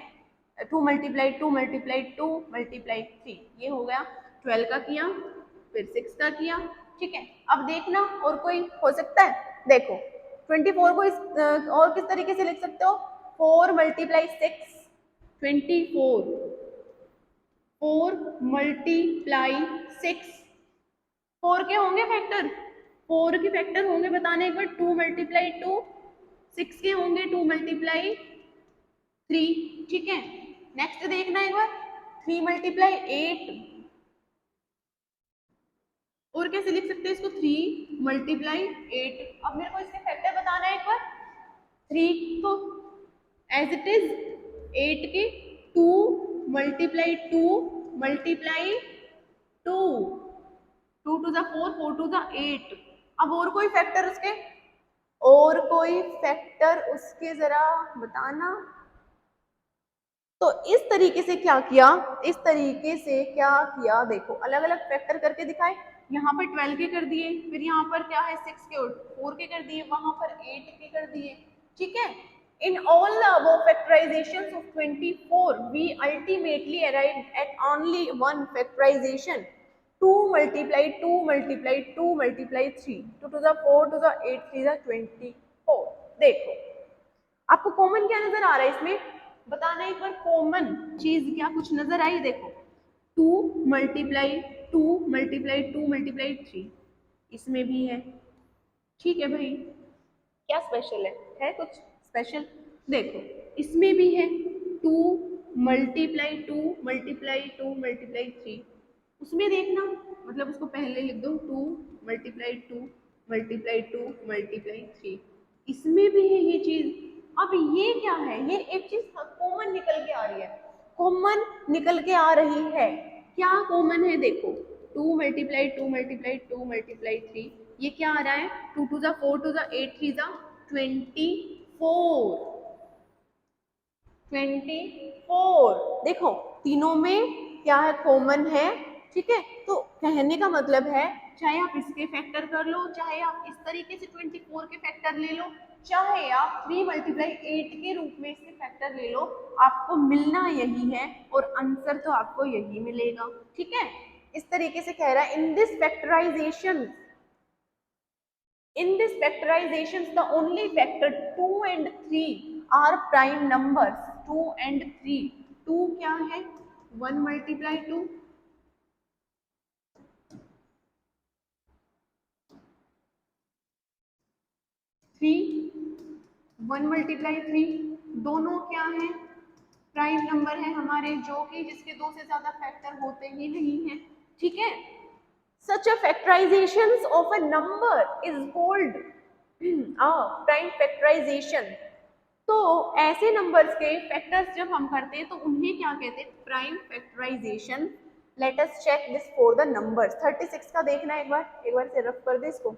A: 2 मल्टीप्लाई 2 मल्टीप्लाई 2 मल्टीप्लाई 3, ये हो गया 12 का किया, फिर 6 का किया, ठीक है। अब देखना और कोई हो सकता है, देखो 24 को और किस तरीके से लिख सकते हो, 4 मल्टीप्लाई 6 24, 4 मल्टीप्लाई 6, 4 के होंगे फैक्टर, 4 के फैक्टर होंगे बताने एक बार, 2 मल्टीप्लाई 2, 6 के होंगे 2 मल्टीप्लाई 3, ठीक है। नेक्स्ट देखना एक बार, 3 मल्टीप्लाई 8, और कैसे लिख सकते हैं इसको, 3 मल्टीप्लाई 8। अब मेरे को इसके फैक्टर बताना है एक बार, 3 तो एज इट इज 8 के 2 multiply 2 multiply 2, 2 to the 4, 4 to the 8। अब और कोई फैक्टर उसके, और कोई फैक्टर उसके जरा बताना। तो इस तरीके से क्या किया, इस तरीके से क्या किया, देखो अलग अलग फैक्टर करके दिखाए, यहाँ पर 12 के कर दिए, फिर यहाँ पर क्या है 6 के और 4 के कर दिए, वहां पर 8 के कर दिए, ठीक है। In all the above factorizations of 24, we ultimately arrived at only one factorization. 2 multiply 2 multiply 2 multiply 3, 2 to the 4 to the 8 3 the 24। देखो आपको कॉमन क्या नजर आ रहा है इसमें, बताना एक बार, कॉमन चीज क्या कुछ नजर आई? देखो 2 मल्टीप्लाई 2 मल्टीप्लाई 2 मल्टीप्लाई 3, इसमें भी है, ठीक है भाई, क्या स्पेशल है कुछ स्पेशल? देखो इसमें भी है 2 मल्टीप्लाई 2 मल्टीप्लाई 2 मल्टीप्लाई 3, उसमें देखना, मतलब उसको पहले लिख दो 2 मल्टीप्लाई 2 मल्टीप्लाई 2 मल्टीप्लाई 3, इसमें भी है ये चीज। अब ये क्या है, ये एक चीज कॉमन निकल के आ रही है, कॉमन निकल के आ रही है, क्या कॉमन है? देखो 2 मल्टीप्लाई 2 मल्टीप्लाई 2 मल्टीप्लाई 3, ये क्या आ रहा है? 2 टू ज़ा 4 टू ज़ा 8 3 ज़ा 24, 24। देखो तीनों में क्या है, कॉमन है, ठीक है। तो कहने का मतलब है चाहे आप इसके फैक्टर कर लो, चाहे आप इस तरीके से 24 के फैक्टर ले लो, चाहे आप 3 मल्टीप्लाई 8 के रूप में इसके फैक्टर ले लो, आपको मिलना यही है और आंसर तो आपको यही मिलेगा, ठीक है। इस तरीके से कह रहा है in this factorization, in this factorizations the only factor 2 and 3 are prime numbers, 2 and 3, 2 क्या है 1 multiply 2, 3 1 multiply 3, दोनों क्या है प्राइम नंबर है हमारे, जो कि जिसके दो से ज्यादा फैक्टर होते ही नहीं है, ठीक है। Such a factorizations of a number is called a prime factorization। तो ऐसे नंबर्स के फैक्टर्स जब हम करते हैं तो उन्हें क्या कहते हैं? Prime factorization. Let us check this for the numbers. 36 का देखना एक बार से रफ कर दे इसको।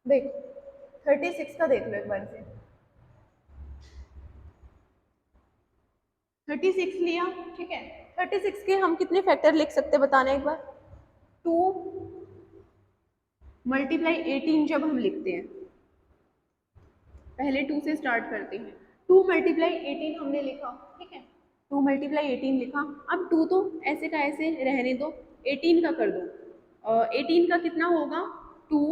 A: देख 36 का देख लो एक बार से। 36 लिया, ठीक है। 36 के हम कितने फैक्टर लिख सकते हैं बताना एक बार। 2 मल्टीप्लाई 18 जब हम लिखते हैं, पहले 2 से स्टार्ट करते हैं। 2 मल्टीप्लाई 18 हमने लिखा, ठीक है। 2 मल्टीप्लाई 18 लिखा। अब 2 तो ऐसे का ऐसे रहने दो, 18 का कर दो। 18 का कितना होगा? 2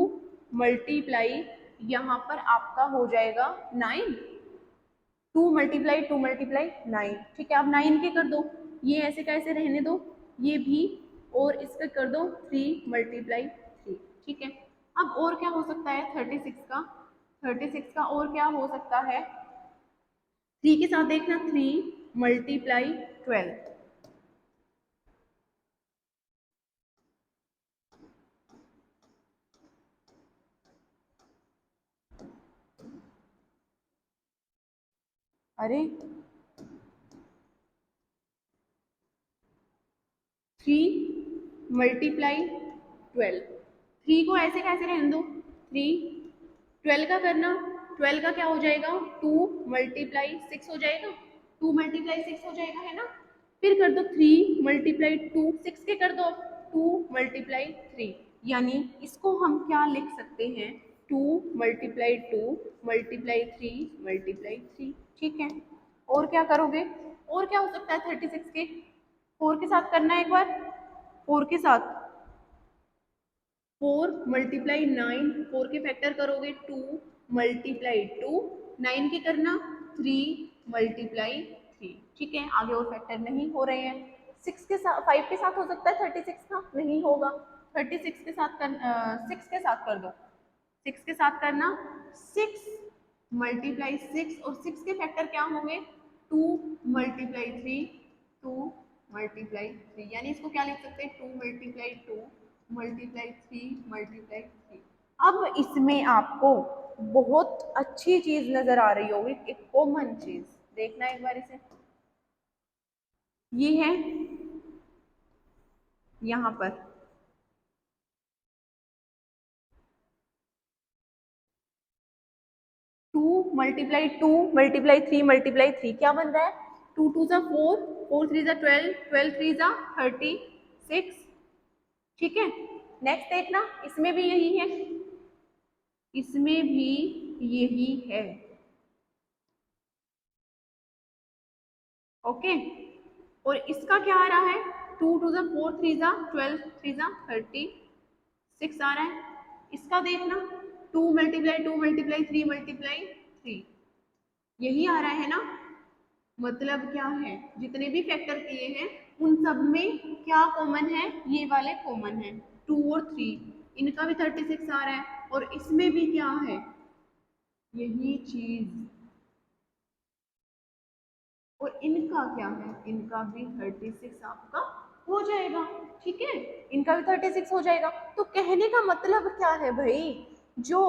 A: मल्टीप्लाई, यहाँ पर आपका हो जाएगा 9। 2 मल्टीप्लाई 9, ठीक है। अब 9 के कर दो, ये ऐसे का ऐसे रहने दो, ये भी, और इसका कर दो 3 मल्टीप्लाई 3, ठीक है। अब और क्या हो सकता है 36 का? 36 का और क्या हो सकता है? 3 के साथ देखना, 3 मल्टीप्लाई 12, अरे 3 मल्टीप्लाई 12, 3 को ऐसे कैसे रहने दो, 3 12 का करना, 12 का क्या हो जाएगा? 2 मल्टीप्लाई 6 हो जाएगा, 2 मल्टीप्लाई 6 हो जाएगा, है ना। फिर कर दो 3 मल्टीप्लाई 2, 6 के कर दो 2 मल्टीप्लाई 3, यानी इसको हम क्या लिख सकते हैं? 2 मल्टीप्लाई 2 मल्टीप्लाई 3 मल्टीप्लाई 3, ठीक है। और क्या करोगे? और क्या हो सकता है 36 के? 4 के साथ करना है एक बार, 4 के साथ 4 मल्टीप्लाई 9, 4 के फैक्टर करोगे 2 मल्टीप्लाई 2, 9 के करना 3 मल्टीप्लाई 3, ठीक है। आगे और फैक्टर नहीं हो रहे हैं। 6 के साथ, 5 के साथ हो सकता है 36 का, नहीं होगा। 36 के साथ 6 के साथ कर दो, 6 के साथ करना 6 मल्टीप्लाई 6, और 6 के फैक्टर क्या होंगे? 2 मल्टीप्लाई 3, 2 मल्टीप्लाई 3, यानी इसको क्या लिख सकते हैं? 2 मल्टीप्लाई 2 मल्टीप्लाई 3 मल्टीप्लाई 3। अब इसमें आपको बहुत अच्छी चीज नजर आ रही होगी, एक कॉमन चीज, देखना एक बार इसे। ये है यहाँ पर 2 मल्टीप्लाई 2 मल्टीप्लाई 3 मल्टीप्लाई 3 क्या बन रहा है? 2 2 ज़ा 4, 4 3 ज़ा 12, 12 3 ज़ा 36। ठीक है, नेक्स्ट देखना, इसमें भी यही है, इसमें भी यही है। ओके, और इसका क्या आ रहा है? 2 2 ज़ा 4 3 ज़ा 12 3 ज़ा 36 आ रहा है। इसका देखना, 2 मल्टीप्लाई 2 मल्टीप्लाई 3 मल्टीप्लाई 3, यही आ रहा है ना। मतलब क्या है, जितने भी फैक्टर किए हैं उन सब में क्या कॉमन है? ये वाले कॉमन है, 2 और 3। इनका भी 36 आ रहा है, और इसमें भी क्या है? यही चीज। और इनका क्या है? इनका भी 36 आपका हो जाएगा। ठीक है, इनका भी 36 हो जाएगा। तो कहने का मतलब क्या है भाई, जो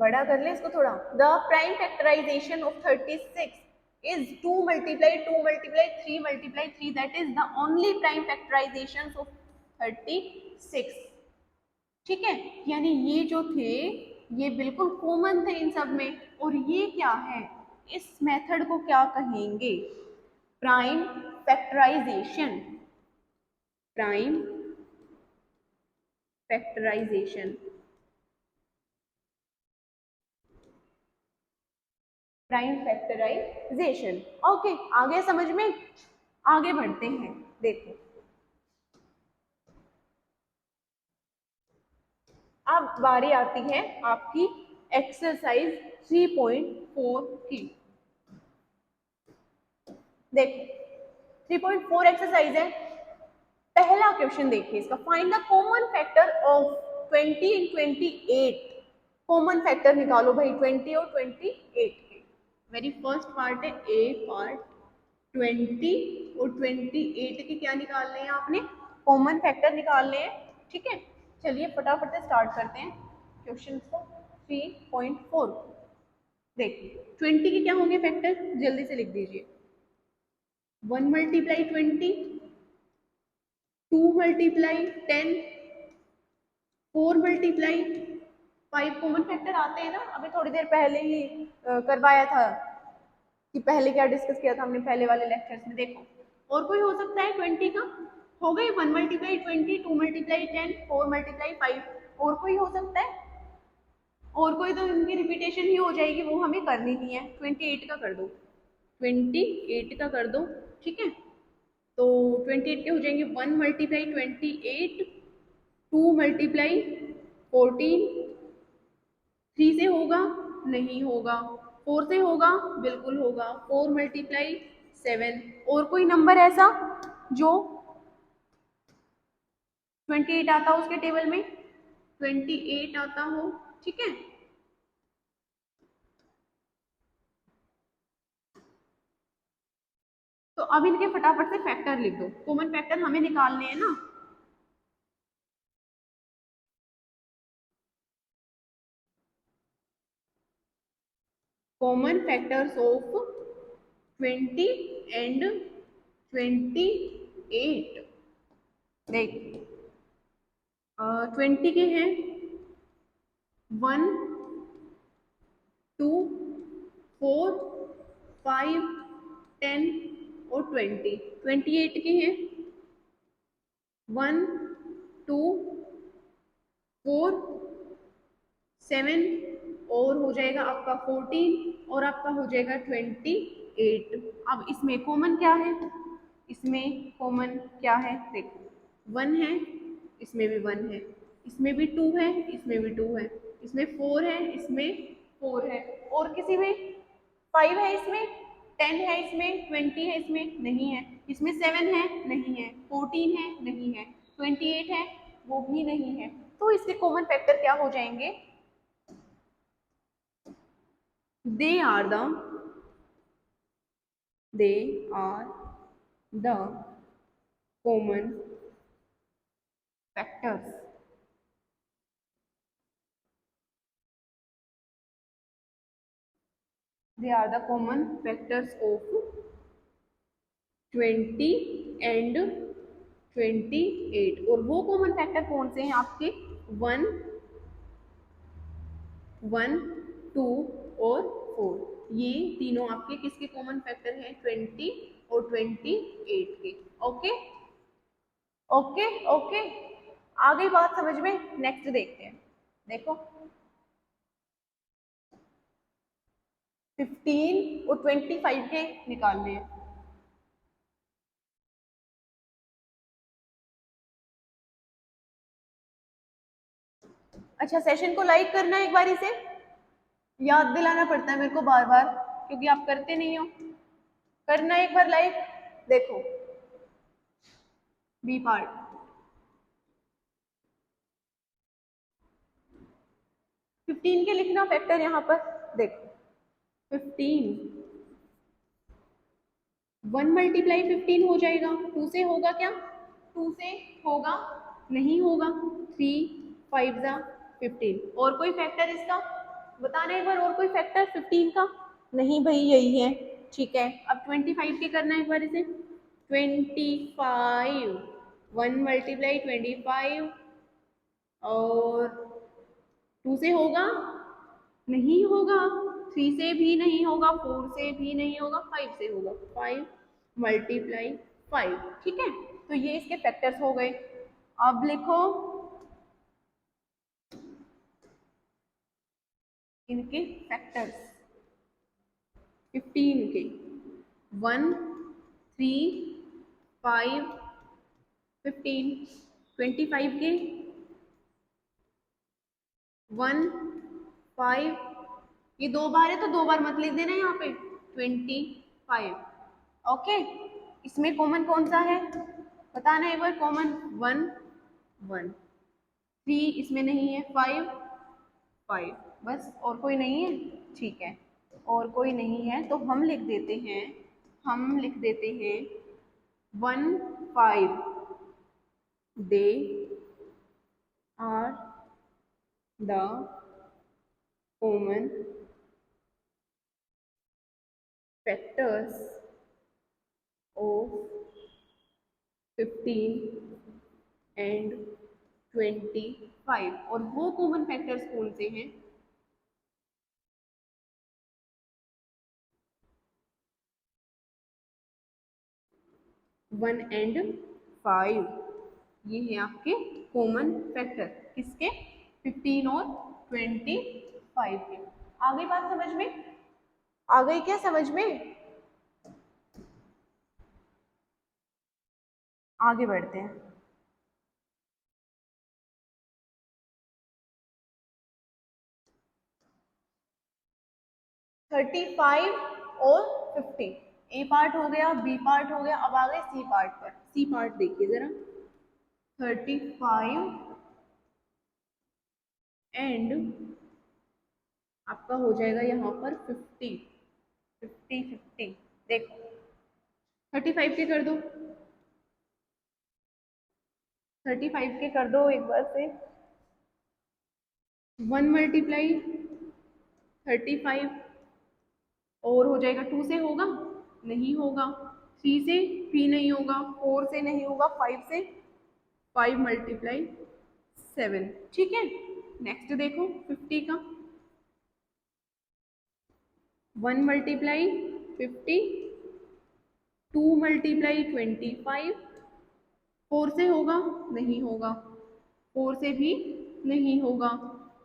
A: बड़ा कर ले इसको थोड़ा, the prime factorization of 36 is 2 multiply 2 multiply 3 multiply 3, that is the only prime factorization of 36। ठीक है, यानी ये जो थे ये बिल्कुल कॉमन थे इन सब में। और ये क्या है, इस मेथड को क्या कहेंगे? Prime factorization. Prime factorization, prime factorization. Okay, आगे समझ में? आगे बढ़ते हैं। देखो, अब बारी आती है आपकी एक्सरसाइज 3.4 की। देखो, 3.4 एक्सरसाइज है। पहला क्वेश्चन देखिए इसका, find the common factor of 20 and 28। Common factor निकालो भाई 20 और 28 के। वेरी फर्स्ट पार्ट है ए पार्ट, 20 और 28 के क्या निकालने हैं आपने? कॉमन फैक्टर निकालने हैं। ठीक है, चलिए फटाफट से स्टार्ट करते हैं क्वेश्चन को। 3.4 देखिए, 20 के क्या होंगे फैक्टर, जल्दी से लिख दीजिए। 1 multiply 20, 2 multiply 10, 4 multiply 5। Common factor आते हैं ना, अभी थोड़ी देर पहले ही करवाया था कि पहले क्या डिस्कस किया था हमने पहले वाले लेक्चर्स में। देखो, और कोई हो सकता है 20 का, हो गई 1 मल्टीप्लाई 20, 2 मल्टीप्लाई 10, 4 मल्टीप्लाई 5। और कोई हो सकता है? और कोई तो इनकी रिपीटेशन ही हो जाएगी, वो हमें करनी नहीं है। 28 का कर दो, 28 का कर दो। ठीक है, तो 28 के हो जाएंगे 1 मल्टीप्लाई 28, 2 मल्टीप्लाई 14, 3 से होगा? नहीं होगा। 4 से होगा? बिल्कुल होगा। 4 मल्टीप्लाई 7। और कोई नंबर ऐसा जो 28 आता हो उसके टेबल में? 28 आता हो। ठीक है, तो अब इनके फटाफट से फैक्टर लिख दो। कॉमन फैक्टर हमें निकालने हैं ना। Common factors of 20 and 28। देख, 20 के हैं 1, 2, 4, 5, 10 और 20। 28 के हैं 1, 2, 4, 7, और हो जाएगा आपका 14, और आपका हो जाएगा 28। अब इसमें कॉमन क्या है? इसमें कॉमन क्या है? देखो, 1 है, इसमें भी 1 है, इसमें भी 2 है, इसमें भी 2 है, इसमें 4 है, इसमें 4 है, और किसी में 5 है, इसमें 10 है, इसमें 20 है, इसमें नहीं है, इसमें 7 है, नहीं है, 14 है, नहीं है, 28 है, वो भी नहीं है। तो इसके कॉमन फैक्टर क्या हो जाएंगे? they are the they are the common factors। they are the common factors of 20 and 28। और वो कॉमन फैक्टर कौन से हैं आपके? 1, 1, 2 और 4, ये तीनों आपके किसके कॉमन फैक्टर हैं? 20 और 28 के। ओके ओके ओके, आ गई बात समझ में? नेक्स्ट देखते हैं। देखो 15 और 25 के निकालने हैं। अच्छा, सेशन को लाइक करना है एक बार, इसे याद दिलाना पड़ता है मेरे को बार बार, क्योंकि आप करते नहीं हो। करना एक बार लाइक। देखो बी पार्ट, 15 के लिखना फैक्टर यहाँ पर। देखो 15, 1 मल्टीप्लाई 15 हो जाएगा, 2 से होगा क्या? 2 से होगा? नहीं होगा। 3 5 जा 15। और कोई फैक्टर इसका बताना एक बार, और कोई फैक्टर 15 का? नहीं भाई, यही है। ठीक है, अब 25 के करना है एक बार इसे। 25, 1 मल्टीप्लाई 25, और 2 से होगा? नहीं होगा। 3 से भी नहीं होगा, 4 से भी नहीं होगा, 5 से होगा। 5 मल्टीप्लाई 5, ठीक है। तो ये इसके फैक्टर्स हो गए। अब लिखो इनके फैक्टर्स 15 के। 1, 3, 5, 15। 25 के 1, 5, ये 2 बार है तो 2 बार मत लिख देना यहाँ पे। 25, ओके। इसमें कॉमन कौन सा है बताना एक बार। कॉमन 1, 1। 3 इसमें नहीं है। 5, 5, बस। और कोई नहीं है? ठीक है, और कोई नहीं है तो हम लिख देते हैं, हम लिख देते हैं 1, 5, they are the common factors of 15 and 25। और वो कॉमन फैक्टर्स कौन से हैं? 1 एंड 5, ये है आपके कॉमन फैक्टर किसके? 15 और 25 के। आ गई बात समझ में? आ गई क्या समझ में? आगे बढ़ते हैं। 35 और 50, ए पार्ट हो गया, बी पार्ट हो गया। अब आ गए सी पार्ट पर। सी पार्ट देखिए जरा। 35 एंड आपका हो जाएगा यहाँ पर 50, 50, 50। देखो 35 के कर दो, 35 के कर दो एक बार से। 1 मल्टीप्लाई 35, और हो जाएगा। 2 से होगा? नहीं होगा। 3 से भी नहीं होगा, 4 से नहीं होगा, 5 से? 5 मल्टीप्लाई 7, ठीक है। नेक्स्ट देखो 50 का। 1 मल्टीप्लाई 50, 2 मल्टीप्लाई 25। 4 से होगा? नहीं होगा। 4 से भी नहीं होगा।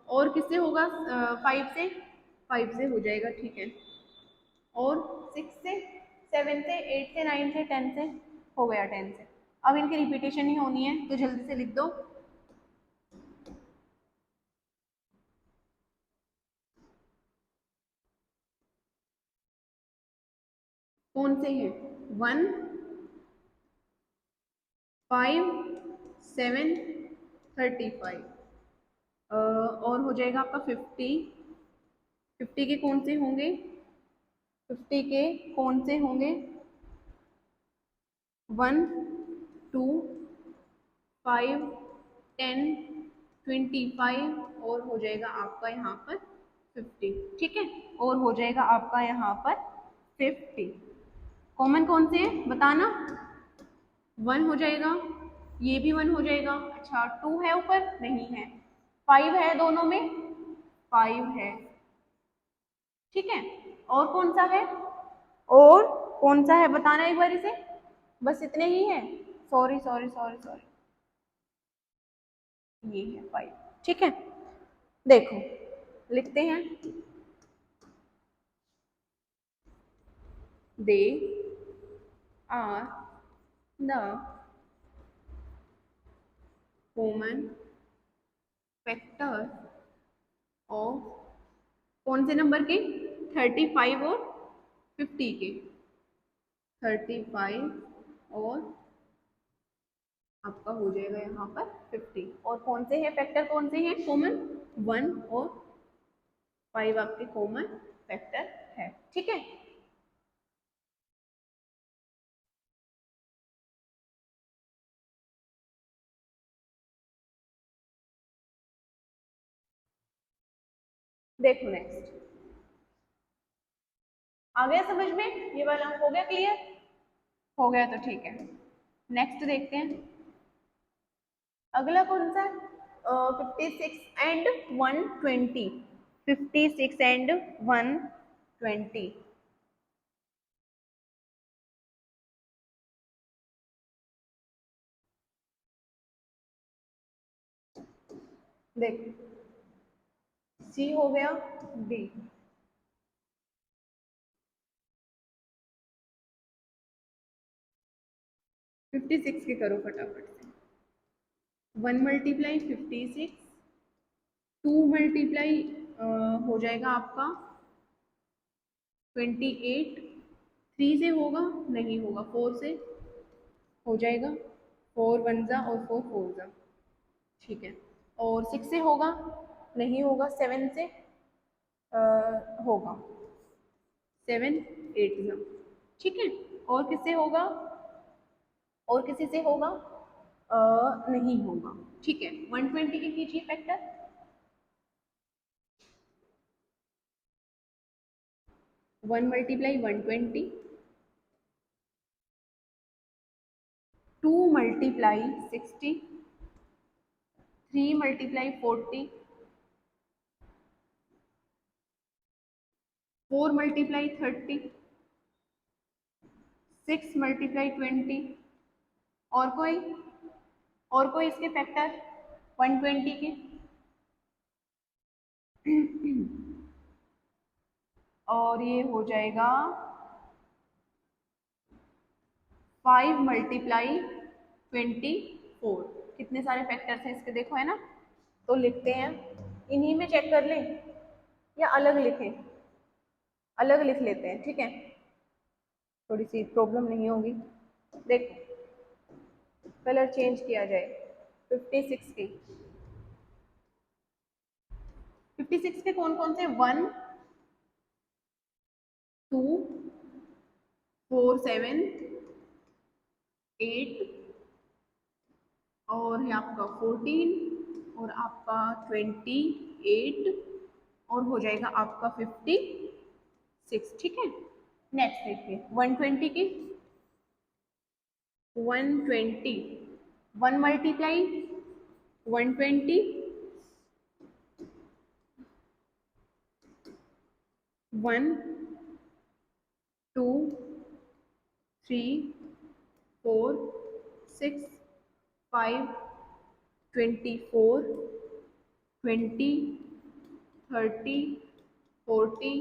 A: और किससे होगा? 5 से? 5 से हो जाएगा, ठीक है। और 6 से, 7 से, 8 से, 9 से, 10 से? हो गया 10 से। अब इनकी रिपीटेशन ही होनी है तो जल्दी से लिख दो। कौन से हैं? 1, 5, 7, 35, और हो जाएगा आपका 50। 50 के कौन से होंगे? 50 के कौन से होंगे? 1, 2, 5, 10, 25, और हो जाएगा आपका यहाँ पर 50, ठीक है। और हो जाएगा आपका यहाँ पर 50। कॉमन कौन से है बताना? 1 हो जाएगा, ये भी 1 हो जाएगा। अच्छा, 2 है ऊपर? नहीं है। 5 है दोनों में? 5 है, ठीक है। और कौन सा है, और कौन सा है बताना एक बार इसे, बस इतने ही है, सॉरी सॉरी सॉरी सॉरी, ये है 5, ठीक है। देखो लिखते हैं, they are the common factor of कौन से नंबर के, 35 और 50 के, 35 और आपका हो जाएगा यहाँ पर 50, और कौन से हैं फैक्टर, कौन से हैं कॉमन, 1 और 5 आपके कॉमन फैक्टर है, ठीक है। देखो नेक्स्ट, आ गया समझ में, ये वाला हो गया क्लियर, हो गया तो ठीक है। नेक्स्ट देखते हैं, अगला कौन सा है, 56 एंड 120, 56 एंड 120, देखो सी हो गया, डी, 56 के करो फटाफट से, 1 मल्टीप्लाई 56, 2 मल्टीप्लाई हो जाएगा आपका 28, 3 से होगा नहीं होगा, 4 से हो जाएगा, 4 वन जा और 4 फोर जा, ठीक है। और 6 से होगा नहीं होगा, 7 से होगा, 7 8 जा, ठीक है। और किससे होगा, और किसी से होगा नहीं होगा, ठीक है। 120 के कीजिए factor, 1 multiply 120, 2 multiply 60, 3 multiply 40, 4 multiply 30, 6 multiply 20, और कोई, और कोई इसके फैक्टर 120 के और ये हो जाएगा 5 मल्टीप्लाई 24, कितने सारे फैक्टर्स हैं इसके देखो, है ना। तो लिखते हैं, इन्हीं में चेक कर लें या अलग लिखें, अलग लिख लेते हैं, ठीक है, थोड़ी सी प्रॉब्लम नहीं होगी। देखो कलर चेंज किया जाए, 56 की, 56 के कौन कौन से, 1 2 4 7 8 और है आपका 14 और आपका 28 और हो जाएगा आपका 56, ठीक है। नेक्स्ट देखिए 120 की, 120, 1 मल्टीप्लाई 120, 1 2 3 4 6 5 24 20 30 40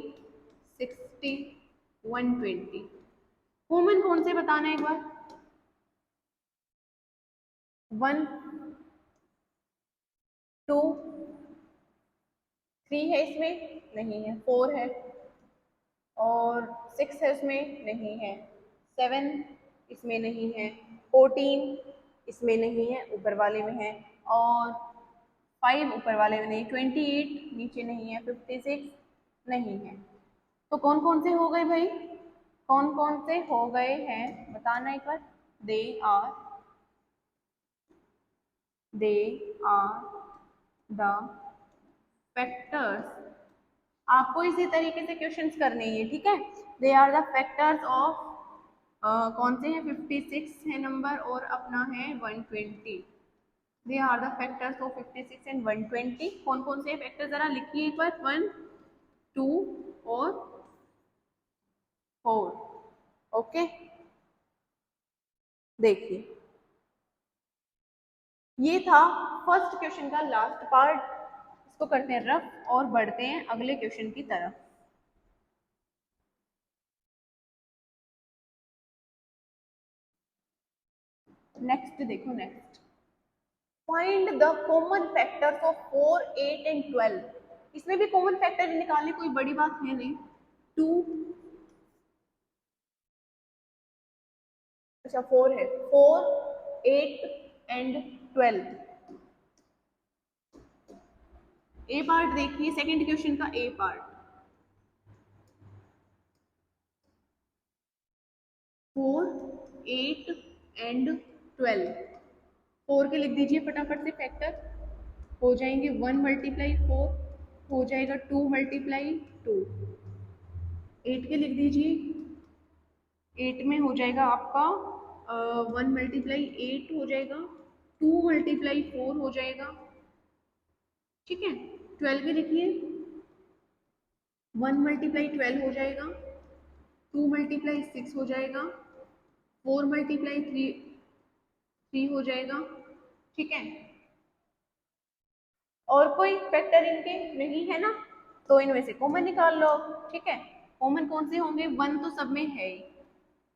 A: 60 120, कॉमन कौन से बताना है एक बार, 1 2 3 है इसमें नहीं है, 4 है और 6 है उसमें नहीं है, 7 इसमें नहीं है, 14 इसमें नहीं है ऊपर वाले में है, और 5 ऊपर वाले में नहीं, 28 नीचे नहीं है, 56 नहीं है। तो कौन कौन से हो गए भाई, कौन कौन से हो गए हैं बताना एक बार, they are, they are the factors, आपको इसी तरीके से क्वेश्चंस करने हैं, ठीक है। They are the factors of कौन से हैं, 56 है नंबर और अपना है 120, they are the factors of 56 and 120। कौन कौन से फैक्टर जरा लिखिए एक बार, 1, 2 और 4। ओके, देखिए ये था फर्स्ट क्वेश्चन का लास्ट पार्ट। इसको करते हैं रफ और बढ़ते हैं अगले क्वेश्चन की तरफ। नेक्स्ट देखो, next find the common factors of 4, 8 and 12। इसमें भी कॉमन फैक्टर निकालने कोई बड़ी बात है नहीं। 2, अच्छा 4 है, 4, 8 एंड 12। ए पार्ट देखिए, सेकंड क्वेश्चन का ए पार्ट, 4, 8 एंड 12। 4 के लिख दीजिए फटाफट से फैक्टर, हो जाएंगे 1 मल्टीप्लाई 4, हो जाएगा 2 मल्टीप्लाई 2। 8 के लिख दीजिए, 8 में हो जाएगा आपका 1 मल्टीप्लाई 8 हो जाएगा, 2 मल्टीप्लाई 4 हो जाएगा, ठीक है। 12 के लिखिए, 1 मल्टीप्लाई 12 हो जाएगा, 2 मल्टीप्लाई 6 हो जाएगा, 4 मल्टीप्लाई 3 हो जाएगा, ठीक है। और कोई फैक्टर इनके नहीं है ना, तो इनमें से कॉमन निकाल लो, ठीक है। कॉमन कौन से होंगे, 1 तो सब में है ही,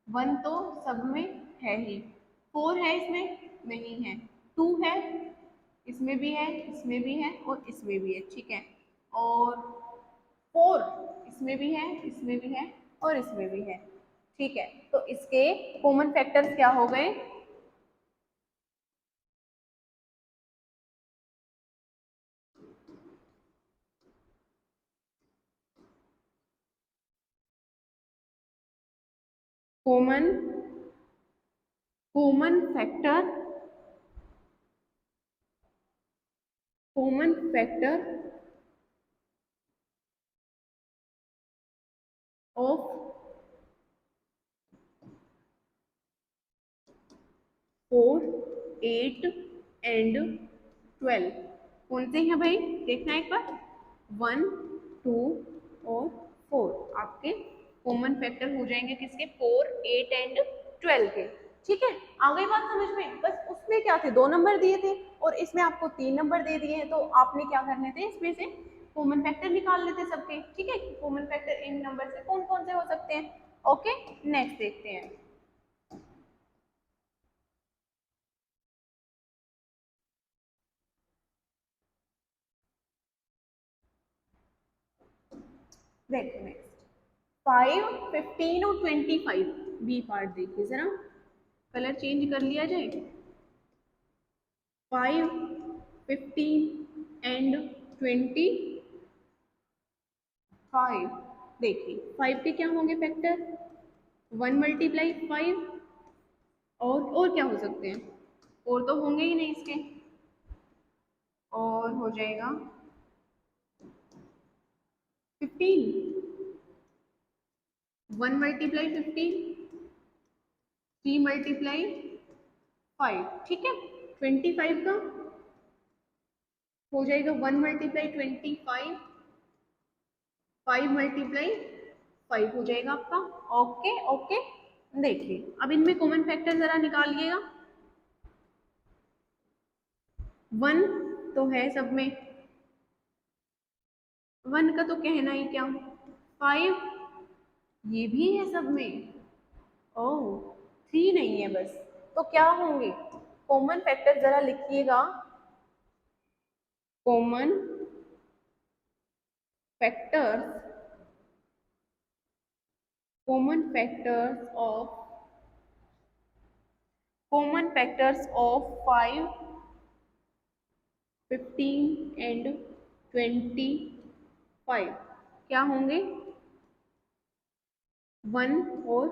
A: 1 तो सब में है ही, 4 है इसमें नहीं है, 2 है इसमें भी है, इसमें भी है और इसमें भी है, ठीक है। और 4 इसमें भी है, इसमें भी है और इसमें भी है, ठीक है। तो इसके कॉमन फैक्टर्स क्या हो गए, common common factor, common factor of 4, 8 and 12 कौन से हैं भाई, देखना एक बार, 1, 2 और 4 आपके कॉमन फैक्टर हो जाएंगे किसके, 4, 8 एंड 12 के, ठीक है। आ गई बात समझ में, बस उसमें क्या थे, 2 नंबर दिए थे और इसमें आपको 3 नंबर दे दिए हैं, तो आपने क्या करने थे, इसमें से कॉमन फैक्टर निकाल लेते सबके, ठीक है। कॉमन फैक्टर इन नंबर से कौन कौन से हो सकते हैं। ओके, नेक्स्ट देखते हैं। देखो नेक्स्ट, 5, 15 और 25, बी पार्ट देखिए जरा, कलर चेंज कर लिया जाए, 5, 15 एंड 25। देखिए 5 के क्या होंगे फैक्टर, 1 मल्टीप्लाई 5, और क्या हो सकते हैं, और तो होंगे ही नहीं इसके, और हो जाएगा 15, 1 मल्टीप्लाई 15, 3 मल्टीप्लाई 5, ठीक है। 25 का हो जाएगा 1 मल्टीप्लाई 25, 5 मल्टीप्लाई 5 हो जाएगा आपका, ओके ओके। देखिए अब इनमें कॉमन फैक्टर जरा निकालिएगा, 1 तो है सब में, 1 का तो कहना ही क्या, 5 ये भी है सब में, ओह 3 नहीं है बस, तो क्या होंगे, कॉमन फैक्टर जरा लिखिएगा, common factors, common factors of, common factors of 5, 15 and 25 क्या होंगे, 1 और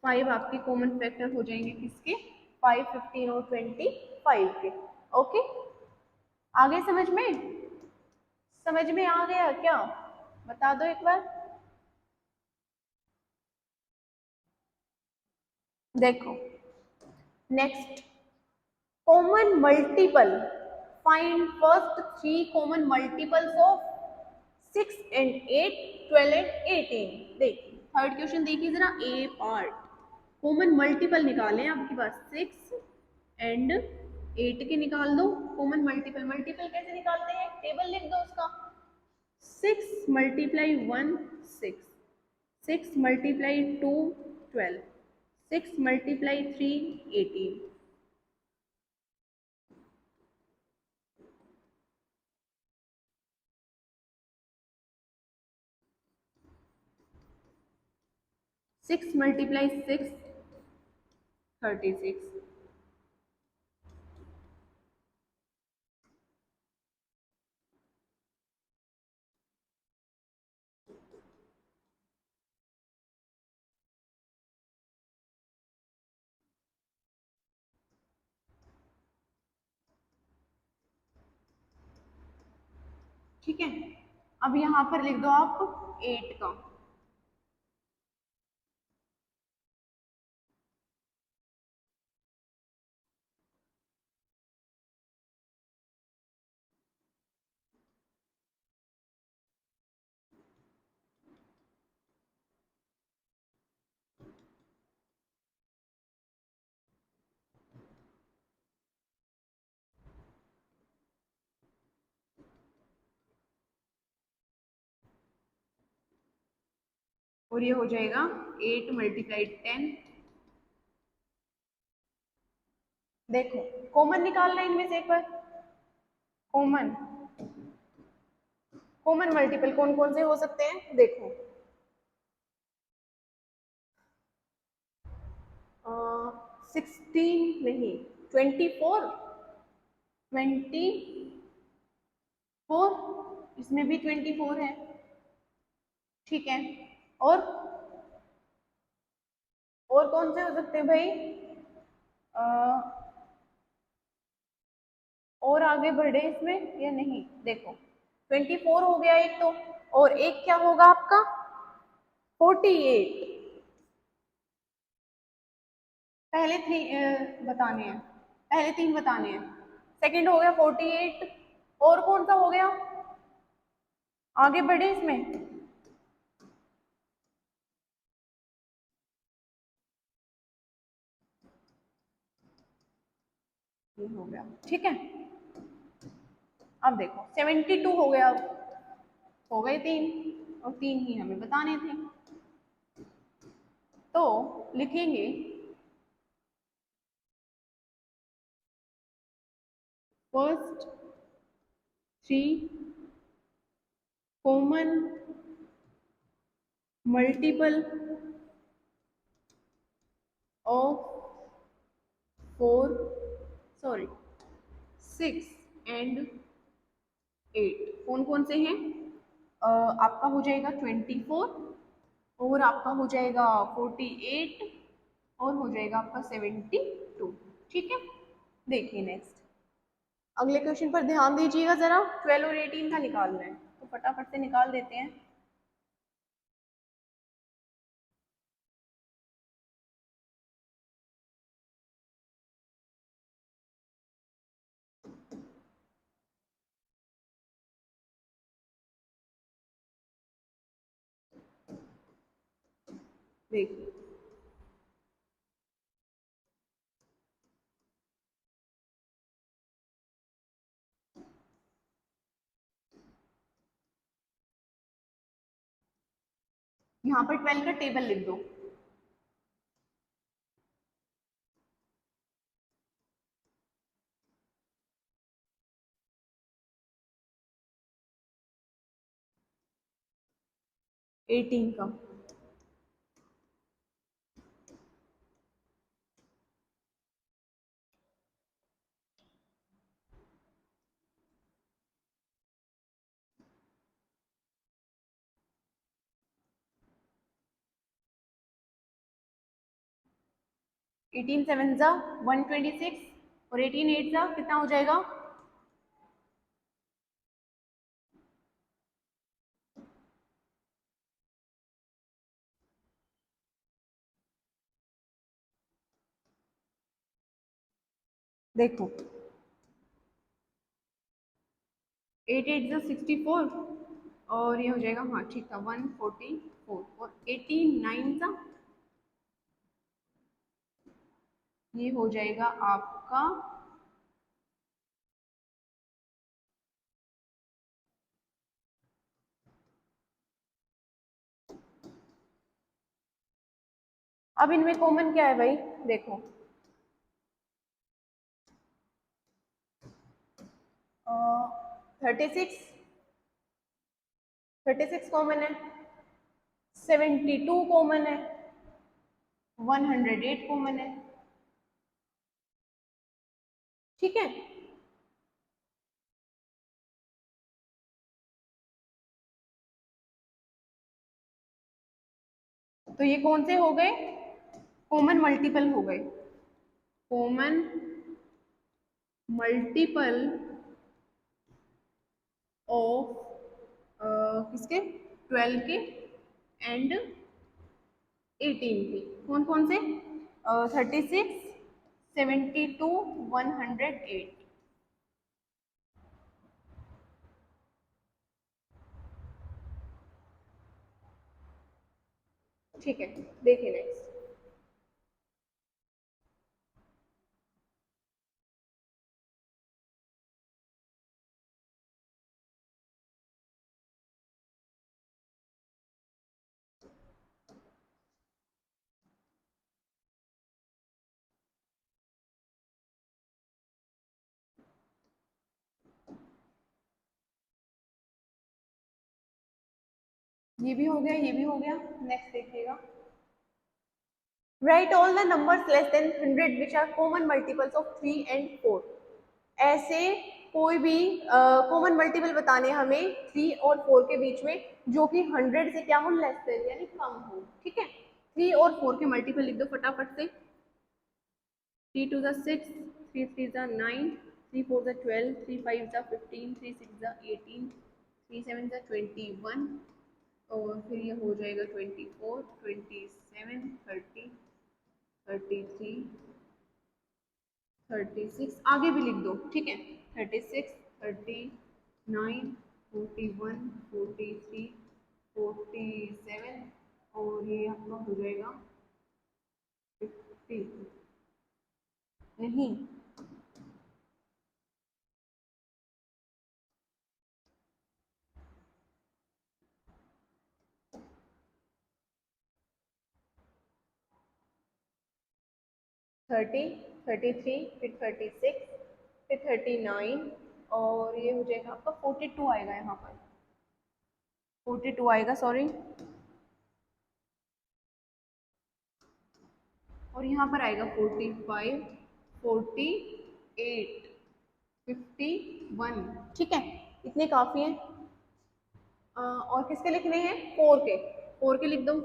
A: 5 आपके कॉमन फैक्टर हो जाएंगे किसके, 5, 15 और 25 के, ओके। आगे समझ में आ गया क्या, बता दो एक बार। देखो next, common multiple, find first three common multiples of 6 and 8, 12 and 18। देखिए थर्ड क्वेश्चन देखिए जरा, ए पार्ट। कॉमन मल्टीपल निकालें, आपके पास 6 एंड 8 के निकाल दो कॉमन मल्टीपल। मल्टीपल कैसे निकालते हैं, टेबल लिख दो उसका। 6 मल्टीप्लाई 1 6, 6 मल्टीप्लाई 2 12, 6 मल्टीप्लाई 3 18। 6 मल्टीप्लाई 6 36। ठीक है, अब यहाँ पर लिख दो आप 8 का। और ये हो जाएगा 8 मल्टीप्लाई 10। देखो कॉमन निकालना है इनमें से एक बार। कॉमन, कॉमन मल्टीपल कौन कौन से हो सकते हैं, देखो 16 नहीं, 24, 24, इसमें भी 24 है। ठीक है, और कौन से हो सकते हैं भाई, और आगे बढ़े इसमें या नहीं, देखो 24 हो गया एक तो, और एक क्या होगा आपका 48। पहले थ्री बताने हैं, पहले 3 बताने हैं। सेकंड हो गया 48, और कौन सा हो गया, आगे बढ़े इसमें, ये हो गया। ठीक है, अब देखो 72 हो गया, हो गए 3, और 3 ही हमें बताने थे, तो लिखेंगे first 3 common multiple of 4, sorry 6 and 8। कौन कौन से हैं, आपका हो जाएगा 24, और आपका हो जाएगा 48, और हो जाएगा आपका 72। ठीक है, देखिए नेक्स्ट अगले क्वेश्चन पर ध्यान दीजिएगा जरा। 12 और 18 का निकालना है, तो फटाफट से निकाल देते हैं। देखिए यहाँ पर 12 का टेबल लिख दो। एटीन का, एटीन सेवन जा 126, और 18 8 जा कितना हो जाएगा, देखो 8 8 जो 64 और ये हो जाएगा, हाँ ठीक था, 144 और 89 का ये हो जाएगा आपका अब इनमें कॉमन क्या है भाई, देखो 36, 36 कॉमन है, 72 कॉमन है, 108 कॉमन है, ठीक है। तो ये कौन से हो गए, कॉमन मल्टीपल हो गए, कॉमन मल्टीपल ऑफ किसके, 12 के एंड 18 के, कौन कौन से, 36, 72, 108। ठीक है, देखिए नेक्स्ट। ये भी हो गया, ये भी हो गया, नेक्स्ट देखिएगा। Write all the numbers less than 100 which are common multiples of 3 and 4। ऐसे कोई भी कॉमन मल्टीपल बताने हमें 3 और 4 के बीच में जो कि 100 से क्या हो, लेस देन यानी कम हो, ठीक है। 3 और 4 के मल्टीपल लिख दो फटाफट से। 3 2 6, 3 3 9, 3 4 12, 3 5 15, 3 6 18, 3 7 21 और फिर ये हो जाएगा 24, 27, 30, 33, 36, आगे भी लिख दो, ठीक है। 36, 39, 41, 43, 47 और ये आपका हो जाएगा 50, नहीं 30, 33, फिर 36, फिर 39 और ये हो जाएगा आपका 42 आएगा यहाँ पर, 42 आएगा सॉरी, और यहाँ पर आएगा 45, 48, 51, ठीक है। इतने काफी हैं। और किसके लिखने हैं, 4 के, 4 के लिख दो।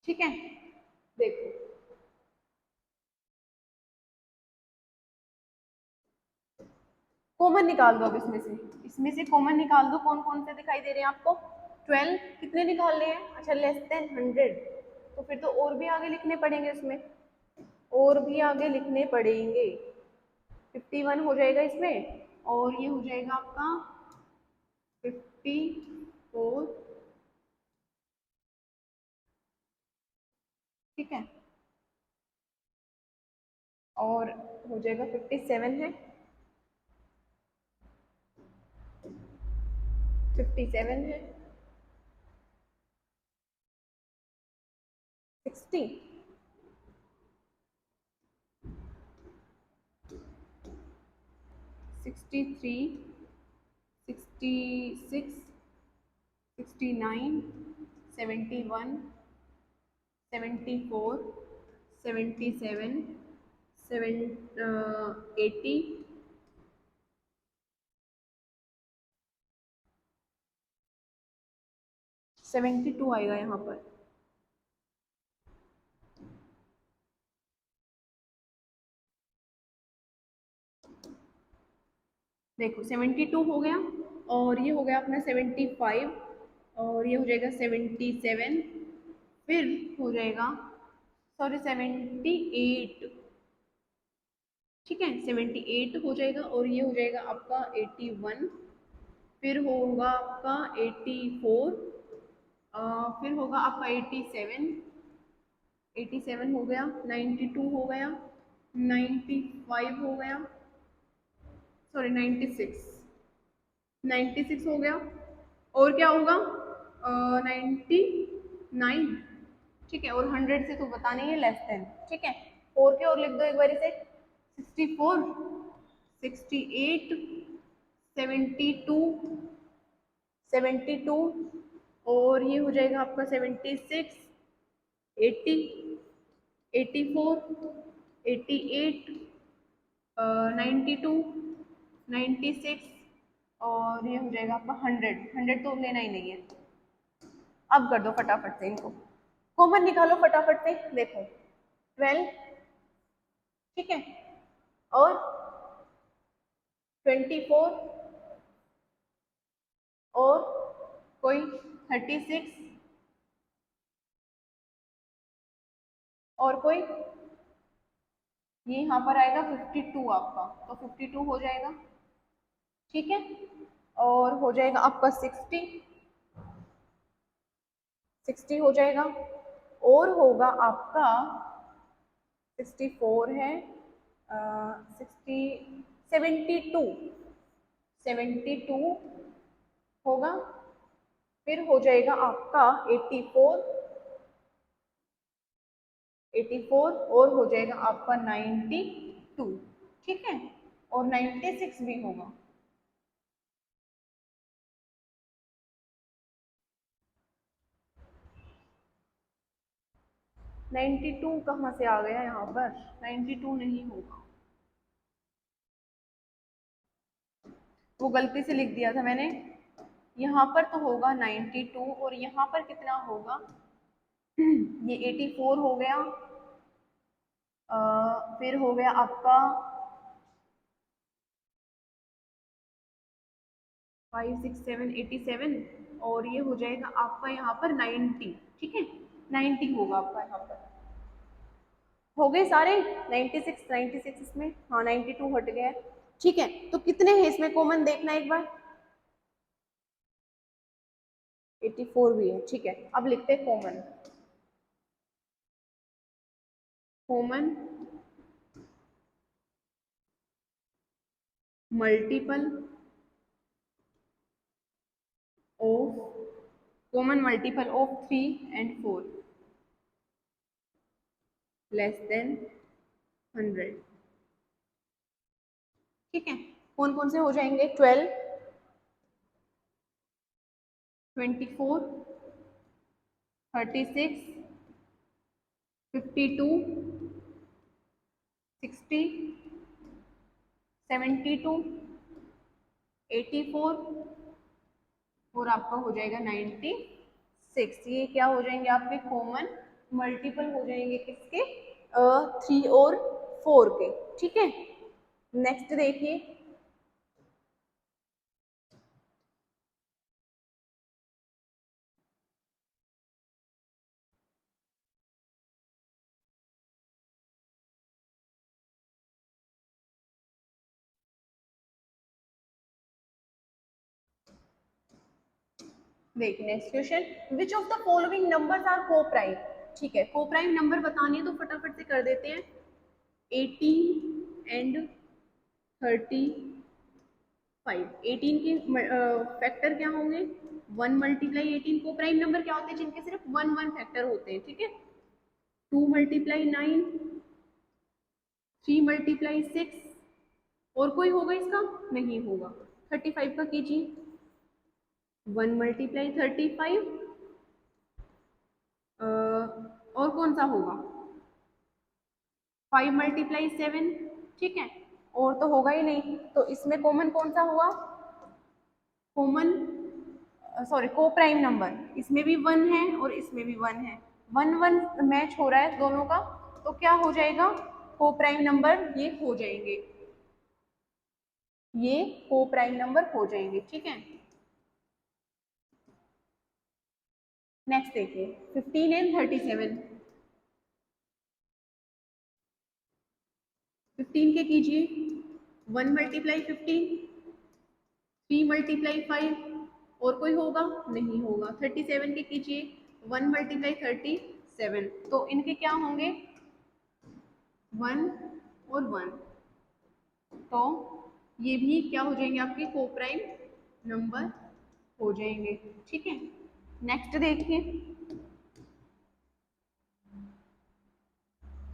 A: ठीक है, देखो कॉमन निकाल दो अब इसमें से कॉमन निकाल दो, कौन कौन से दिखाई दे रहे हैं आपको, 12 कितने निकालने हैं, अच्छा लेस देन 100, तो फिर तो और भी आगे लिखने पड़ेंगे उसमें, और भी आगे लिखने पड़ेंगे, 51 हो जाएगा इसमें और ये हो जाएगा आपका 54, ठीक है, और हो जाएगा 57 है, 57 है, 60, 63, 66, 69, 71, 74, 77, 80, 72 आएगा यहाँ पर। देखो 72 हो गया, और ये हो गया अपना 75, और ये हो जाएगा 77, फिर हो जाएगा, सॉरी 78, ठीक है 78 हो जाएगा, और ये हो जाएगा आपका 81, फिर होगा आपका 84, फिर होगा आपका 87, 87 हो गया, 92 हो गया, 95 हो गया, सॉरी 96, 96 हो गया, और क्या होगा 99, ठीक है, और 100 से तो बता नहीं है, लेस देन, ठीक है, और क्या और लिख दो एक बार इसे, 64, 68, 72, 72, और ये हो जाएगा आपका 76, 80, 84, 88, 92, 96, और ये हो जाएगा आपका 100, 100 तो लेना ही नहीं है। अब कर दो फटाफट से इनको, कॉमन निकालो फटाफट से, देखो 12, ठीक है, और 24, और कोई 36, और कोई, ये यहाँ पर आएगा 52 आपका, तो 52 हो जाएगा, ठीक है, और हो जाएगा आपका 60, 60 हो जाएगा, और होगा आपका 64 है, 60, 72, 72 होगा, फिर हो जाएगा आपका 84, 84, और हो जाएगा आपका 92, ठीक है, और 96 भी होगा। नाइन्टी टू कहाँ से आ गया यहाँ पर, 92 नहीं होगा, वो गलती से लिख दिया था मैंने, यहाँ पर तो होगा 92, और यहाँ पर कितना होगा, ये 84 हो गया, फिर हो गया आपका 5, 6, 7, 87, और ये हो जाएगा आपका यहाँ पर 90, ठीक है, 90 होगा आपका यहाँ पर, हो गए सारे 96, 96 इसमें, हाँ 92 हट गया है, ठीक है, तो कितने हैं इसमें कॉमन देखना एक बार, 84 भी है, ठीक है, अब लिखते हैं common, common multiple of, common multiple of 3 and 4 less than 100, ठीक है, कौन कौन से हो जाएंगे, 12, 24, 36, 52, 60, 72, 84, और आपका हो जाएगा 96, ये क्या हो जाएंगे आपके कॉमन मल्टीपल हो जाएंगे किसके, 3 और 4 के, ठीक है, नेक्स्ट देखिए, देखिए next question, which of the following numbers are coprime, ठीक है, को प्राइम नंबर बताने हैं तो फटाफट से कर देते हैं, 18 एंड 35, 18 के फैक्टर क्या होंगे, 1 मल्टीप्लाई 18, को प्राइम नंबर क्या होते हैं जिनके सिर्फ 1 1 फैक्टर होते हैं, ठीक है, 2 मल्टीप्लाई 9, 3 मल्टीप्लाई 6, और कोई होगा इसका, नहीं होगा, 35 का कीजिए, 1 मल्टीप्लाई 35, और कौन सा होगा, 5 मल्टीप्लाई 7, ठीक है, और तो होगा ही नहीं, तो इसमें कॉमन कौन सा हुआ, कॉमन सॉरी को प्राइम नंबर, इसमें भी 1 है और इसमें भी 1 है, 1 1 मैच हो रहा है दोनों का, तो क्या हो जाएगा, को प्राइम नंबर ये हो जाएंगे, ये को प्राइम नंबर हो जाएंगे, ठीक है। नेक्स्ट देखिए 15 एंड 37, 15 के कीजिए, 1 मल्टीप्लाई 15, 3 मल्टीप्लाई 5, और कोई होगा नहीं होगा। 37 के कीजिए, 1 मल्टीप्लाई 37, तो इनके क्या होंगे 1 और 1, तो ये भी क्या हो जाएंगे आपके को प्राइम नंबर हो जाएंगे, ठीक है। नेक्स्ट देखिए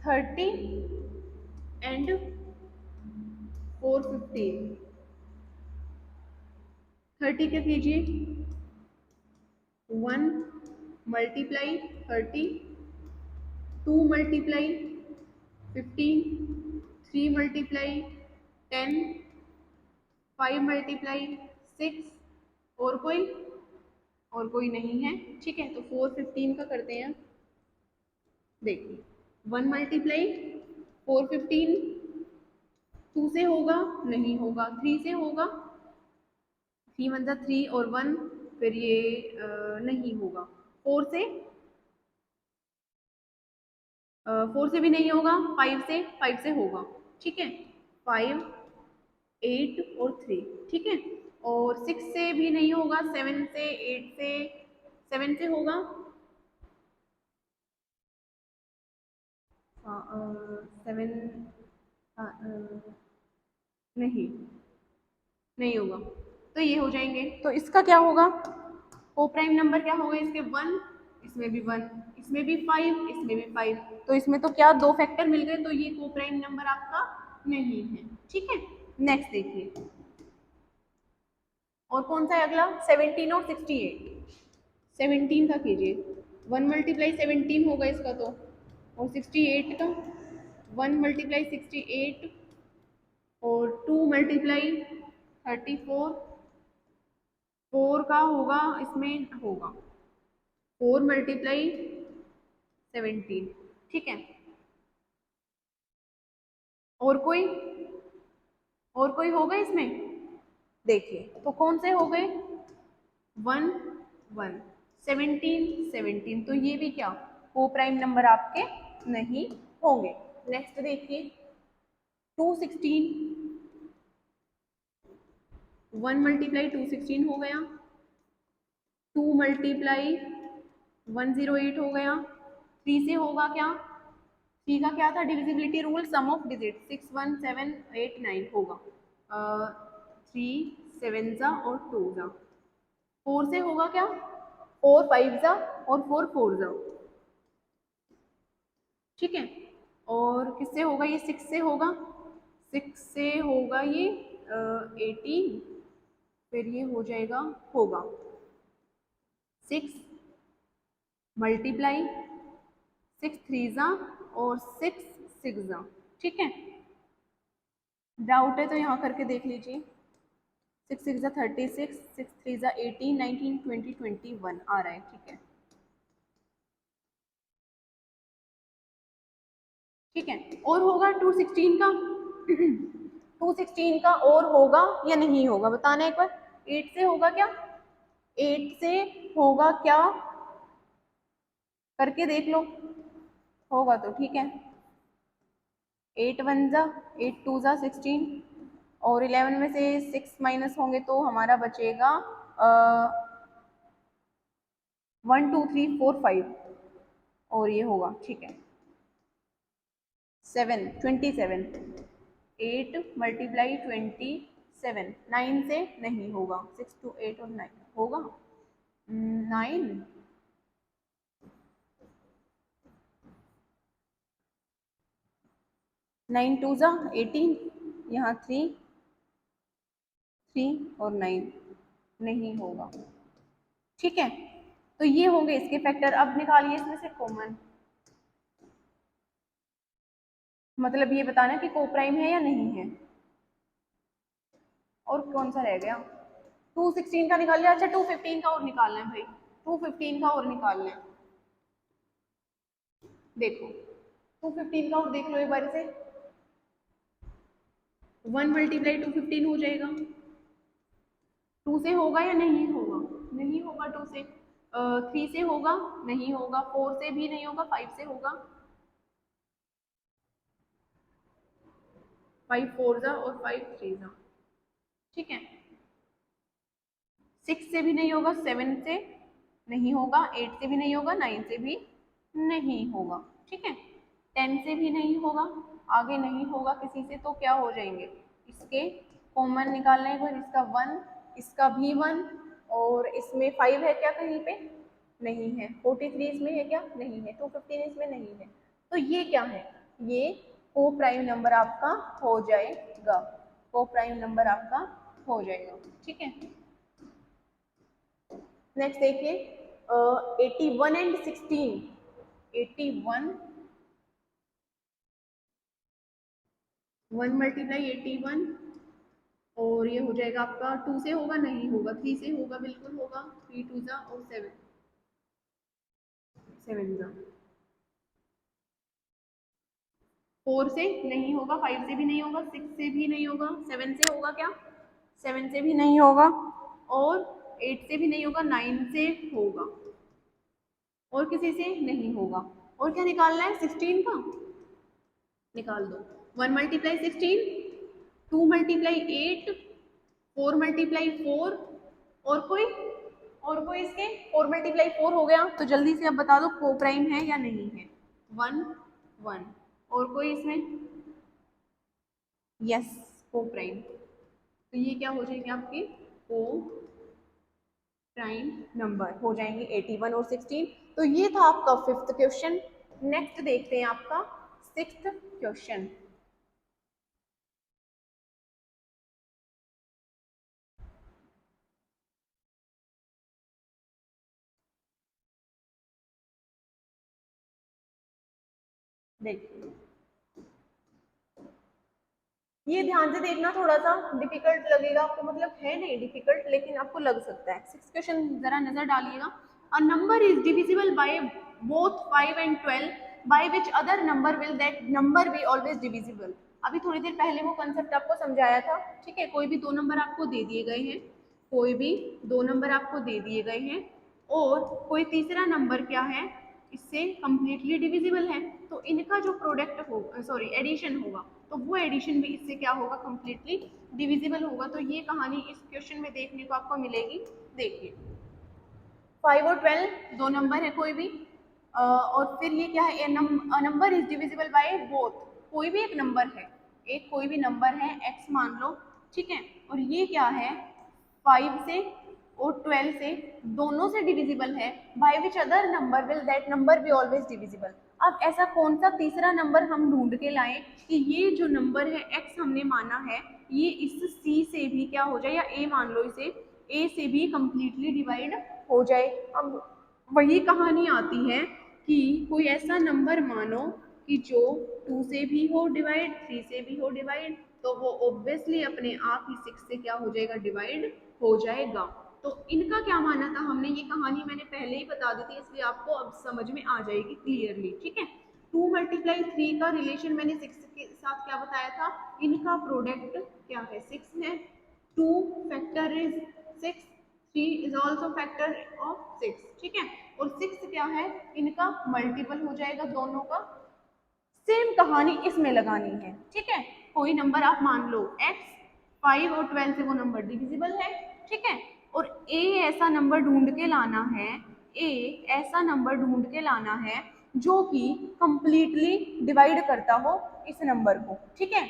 A: 30 एंड 415, 30 क्या कीजिए, 1 मल्टीप्लाई 30, 2 मल्टीप्लाई 15, 3 मल्टीप्लाई 10, 5 मल्टीप्लाई 6, और कोई नहीं है, ठीक है। तो 415 का करते हैं, देखिए 1 मल्टीप्लाई 415, 2 से होगा नहीं होगा, 3 से होगा, 3 वन जा 3 और 1, फिर ये नहीं होगा, 4 से 4 से भी नहीं होगा, 5 से होगा, ठीक है। 5 8 और 3, ठीक है। और 6 से भी नहीं होगा, 7 से 8 से 7 से होगा, 7 नहीं नहीं होगा, तो ये हो जाएंगे। तो इसका क्या होगा, को प्राइम नंबर क्या होगा इसके 1, इसमें भी 1, इसमें भी 5, इसमें भी 5, तो इसमें तो क्या दो फैक्टर मिल गए, तो ये को प्राइम नंबर आपका नहीं है, ठीक है। नेक्स्ट देखिए, और कौन सा है अगला, 17 और 68, 17 का कीजिए, 1 मल्टीप्लाई 17 होगा इसका तो, और 68 का 1 मल्टीप्लाई 68 और 2 मल्टीप्लाई 34, 4 का होगा इसमें होगा 4 मल्टीप्लाई 17, ठीक है। और कोई होगा इसमें, देखिए तो कौन से हो गए, 1 1, 17 17, तो ये भी क्या को प्राइम नंबर आपके नहीं होंगे। नेक्स्ट देखिए 216, 1 मल्टीप्लाई 216 हो गया, 2 मल्टीप्लाई 108 हो गया, 3 से होगा क्या, 3 का क्या था divisibility rule, sum of digit, 6 1 7 8 9 होगा, 3 7 जा और 2 जा, 4 से होगा क्या, 4 5 जा और 4 4 जा, ठीक है। और किससे होगा ये, 6 से होगा, 6 से होगा ये 18, फिर ये हो जाएगा होगा 6 मल्टीप्लाई 6 3 जा और 6 6 जा, ठीक है। डाउट है तो यहाँ करके देख लीजिए, 6 6 जा 36, 6 3 जा 18 19 20 21 आ रहा है, ठीक है, ठीक है। और होगा 216 का 216 का और होगा या नहीं होगा, बताना एक बार, 8 से होगा क्या, 8 से होगा क्या, करके देख लो, होगा तो ठीक है, 8 1 जा 8 2 जा 16, और 11 में से 6 माइनस होंगे तो हमारा बचेगा 1 2 3 4 5, और ये होगा, ठीक है 7 27, 8 मल्टीप्लाई 27, 9 से नहीं होगा, 6 2 8 और 9 होगा 9, 9 2 जा 18, यहाँ 3 और 9 नहीं होगा, ठीक है। तो ये होंगे इसके फैक्टर। अब निकालिए इसमें से कॉमन, मतलब ये बताना कि को प्राइम है या नहीं है। और कौन सा रह गया, 216 का निकाल लिया। अच्छा 215 का और निकालना है भाई, 215 का और निकालना है। देखो 215 का और देख लो एक बार से, 1 मल्टीप्लाई 215 हो जाएगा। 2 से होगा या नहीं होगा? नहीं होगा। 2 से 3 से होगा? नहीं होगा। 4 से भी नहीं होगा। 5 से होगा? 5 4 जा और 5 3 जा, ठीक है। 6 से भी नहीं होगा, 7 से नहीं होगा, 8 से भी नहीं होगा, 9 से भी नहीं होगा, ठीक है। 10 से भी नहीं होगा, आगे नहीं होगा किसी से, तो क्या हो जाएंगे इसके कॉमन निकालने पर, इसका 1, इसका भी 1, और इसमें 5 है क्या कहीं पे? नहीं है। 43 इसमें है क्या? नहीं है। 215 इसमें नहीं है। तो ये क्या है? ये को प्राइम नंबर आपका हो जाएगा, को प्राइम नंबर आपका हो जाएगा, ठीक है। नेक्स्ट देखिए 81 एंड 16, 81 1 मल्टीप्लाई 81, और ये हो जाएगा आपका 2 से होगा? नहीं होगा। 3 से होगा? बिल्कुल होगा। 3 2 जा और 7 7 जा। 4 से नहीं होगा, 5 से भी नहीं होगा, 6 से भी नहीं होगा, 7 से होगा क्या? 7 से भी नहीं होगा, और 8 से भी नहीं होगा, 9 से होगा, और किसी से नहीं होगा। और क्या निकालना है? 16 का निकाल दो। 1 मल्टीप्लाई 16, 2 मल्टीप्लाई 8, 4 मल्टीप्लाई 4, और कोई इसके 4 मल्टीप्लाई 4 हो गया। तो जल्दी से अब बता दो को प्राइम है या नहीं है? 1 1, और कोई इसमें? यस, को प्राइम। तो ये क्या हो जाएंगे आपके को प्राइम नंबर हो जाएंगे 81 और 16। तो ये था आपका 5th क्वेश्चन। नेक्स्ट देखते हैं आपका 6th क्वेश्चन। देखिए ये ध्यान से देखना, थोड़ा सा डिफिकल्ट लगेगा आपको, मतलब है नहीं डिफिकल्ट लेकिन आपको लग सकता है। 6th क्वेश्चन जरा नजर डालिएगा। अ number is divisible by both 5 and 12, by which other number will that number be always divisible. अभी थोड़ी देर पहले वो कंसेप्ट आपको समझाया था, ठीक है। कोई भी दो नंबर आपको दे दिए गए हैं, कोई भी दो नंबर आपको दे दिए गए हैं, और कोई तीसरा नंबर क्या है इससे कंप्लीटली डिविजिबल है, तो इनका जो प्रोडक्ट होगा, सॉरी एडिशन होगा, तो वो एडिशन भी इससे क्या होगा? कंप्लीटली डिविजिबल होगा। तो ये कहानी इस क्वेश्चन में देखने को आपको मिलेगी। देखिए 5 और 12 दो नंबर है कोई भी, और फिर ये क्या है? Number is divisible by both, कोई भी एक नंबर है, एक कोई भी नंबर है x मान लो, ठीक है। और ये क्या है? 5 से और 12 से, दोनों से डिविजिबल है। By which other number will that number be always divisible. अब ऐसा कौन सा तीसरा नंबर हम ढूंढ के लाएं कि ये जो नंबर है x हमने माना है, ये इस c से भी क्या हो जाए, या a मान लो इसे, a से भी कंप्लीटली डिवाइड हो जाए। अब वही कहानी आती है कि कोई ऐसा नंबर मानो कि जो 2 से भी हो डिवाइड, 3 से भी हो डिवाइड, तो वो ऑब्वियसली अपने आप ही 6 से क्या हो जाएगा? डिवाइड हो जाएगा। तो इनका क्या माना था हमने? ये कहानी मैंने पहले ही बता दी थी, इसलिए आपको अब समझ में आ जाएगी क्लियरली, ठीक है। 2 मल्टीप्लाई 3 का रिलेशन मैंने 6 के साथ क्या बताया था? इनका प्रोडक्ट क्या है? 6 है। 2 factor is 6, 3 is also factor of 6, ठीक है। और 6 क्या है? इनका मल्टीपल हो जाएगा दोनों का। सेम कहानी इसमें लगानी है, ठीक है। कोई नंबर आप मान लो x, 5 और 12 से वो नंबर डिविजिबल है, ठीक है। और a ऐसा नंबर ढूंढ के लाना है, a ऐसा नंबर ढूंढ के लाना है जो कि कंप्लीटली डिवाइड करता हो इस नंबर को, ठीक है,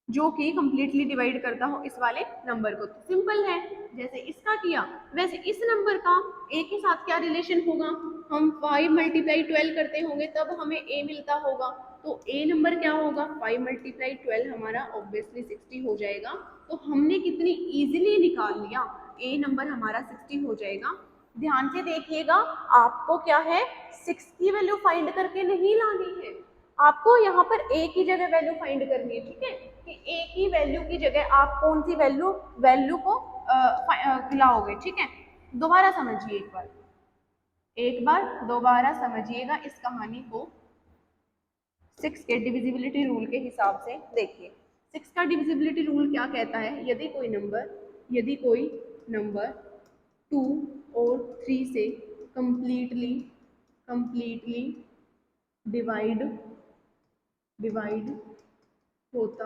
A: जो कि कंप्लीटली डिवाइड करता हो इस वाले नंबर को। तो सिंपल है, जैसे इसका किया वैसे इस नंबर का a के साथ क्या रिलेशन होगा? हम 5 मल्टीप्लाई 12 करते होंगे तब हमें a मिलता होगा, तो a नंबर क्या होगा? 5 मल्टीप्लाई 12 हमारा ऑब्वियसली 60 हो जाएगा। तो हमने कितनी इजीली निकाल लिया, a नंबर हमारा 60 हो जाएगा। ध्यान से देखिएगा, आपको क्या है? 6 की वैल्यू फाइंड करके नहीं लानी है, आपको यहाँ पर a की जगह वैल्यू फाइंड करनी है, ठीक है। कि एक ही वैल्यू की जगह आप कौन सी वैल्यू को लाओगे। ठीक है, दोबारा समझिए एक बार दोबारा समझिएगा इस कहानी को। 6 के डिविजिबिलिटी रूल के हिसाब से देखिए, 6 का डिविजिबिलिटी रूल क्या कहता है, यदि कोई नंबर 2 और 3 से कंप्लीटली डिवाइड होता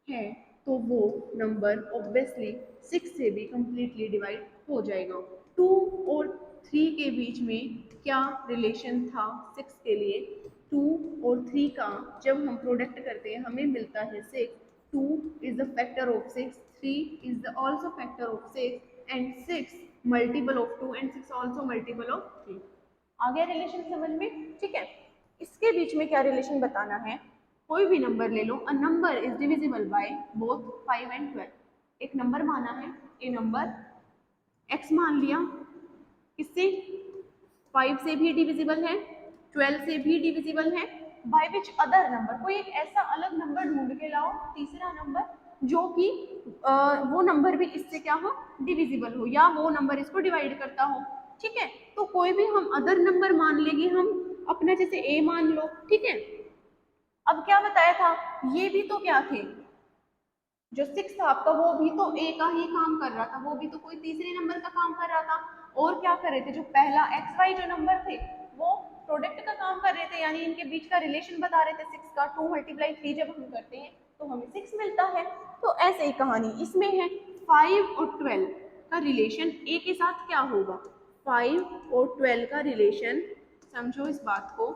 A: है तो वो नंबर ऑब्वियसली 6 से भी कंप्लीटली डिवाइड हो जाएगा। 2 और 3 के बीच में क्या रिलेशन था 6 के लिए, 2 और 3 का जब हम प्रोडक्ट करते हैं हमें मिलता है 6। 2 is the factor of 6, 3 is the also factor of 6 and 6 multiple of 2 and 6 also multiple of 3। आ गया रिलेशन समझ में? ठीक है, इसके बीच में क्या रिलेशन बताना है, कोई भी नंबर ले लो, a number is divisible by both 5 and 12। एक नंबर माना है, ए नंबर x मान लिया, किससे, 5 से भी डिविजिबल है, 12 से भी डिविजिबल है, बाय विच अदर नंबर, कोई एक ऐसा अलग नंबर ढूंढ के लाओ, तीसरा नंबर जो कि वो नंबर भी इससे क्या हो, डिविजिबल हो, या वो नंबर इसको डिवाइड करता हो। ठीक है, तो कोई भी हम अदर नंबर मान लेंगे, हम अपना जैसे a मान लो। ठीक है, अब क्या बताया था, ये भी तो क्या थे, जो 6 था आपका वो भी तो a का ही काम कर रहा था, वो भी तो कोई तीसरे नंबर का काम कर रहा था। और क्या कर रहे थे, जो पहला एक्स वाई जो नंबर थे वो प्रोडक्ट का काम कर रहे थे, यानी इनके बीच का रिलेशन बता रहे थे 6 का। 2 × 3 जब हम करते हैं तो हमें 6 मिलता है। तो ऐसे ही कहानी इसमें है, 5 और 12 का रिलेशन a के साथ क्या होगा, 5 और 12 का रिलेशन, समझो इस बात को,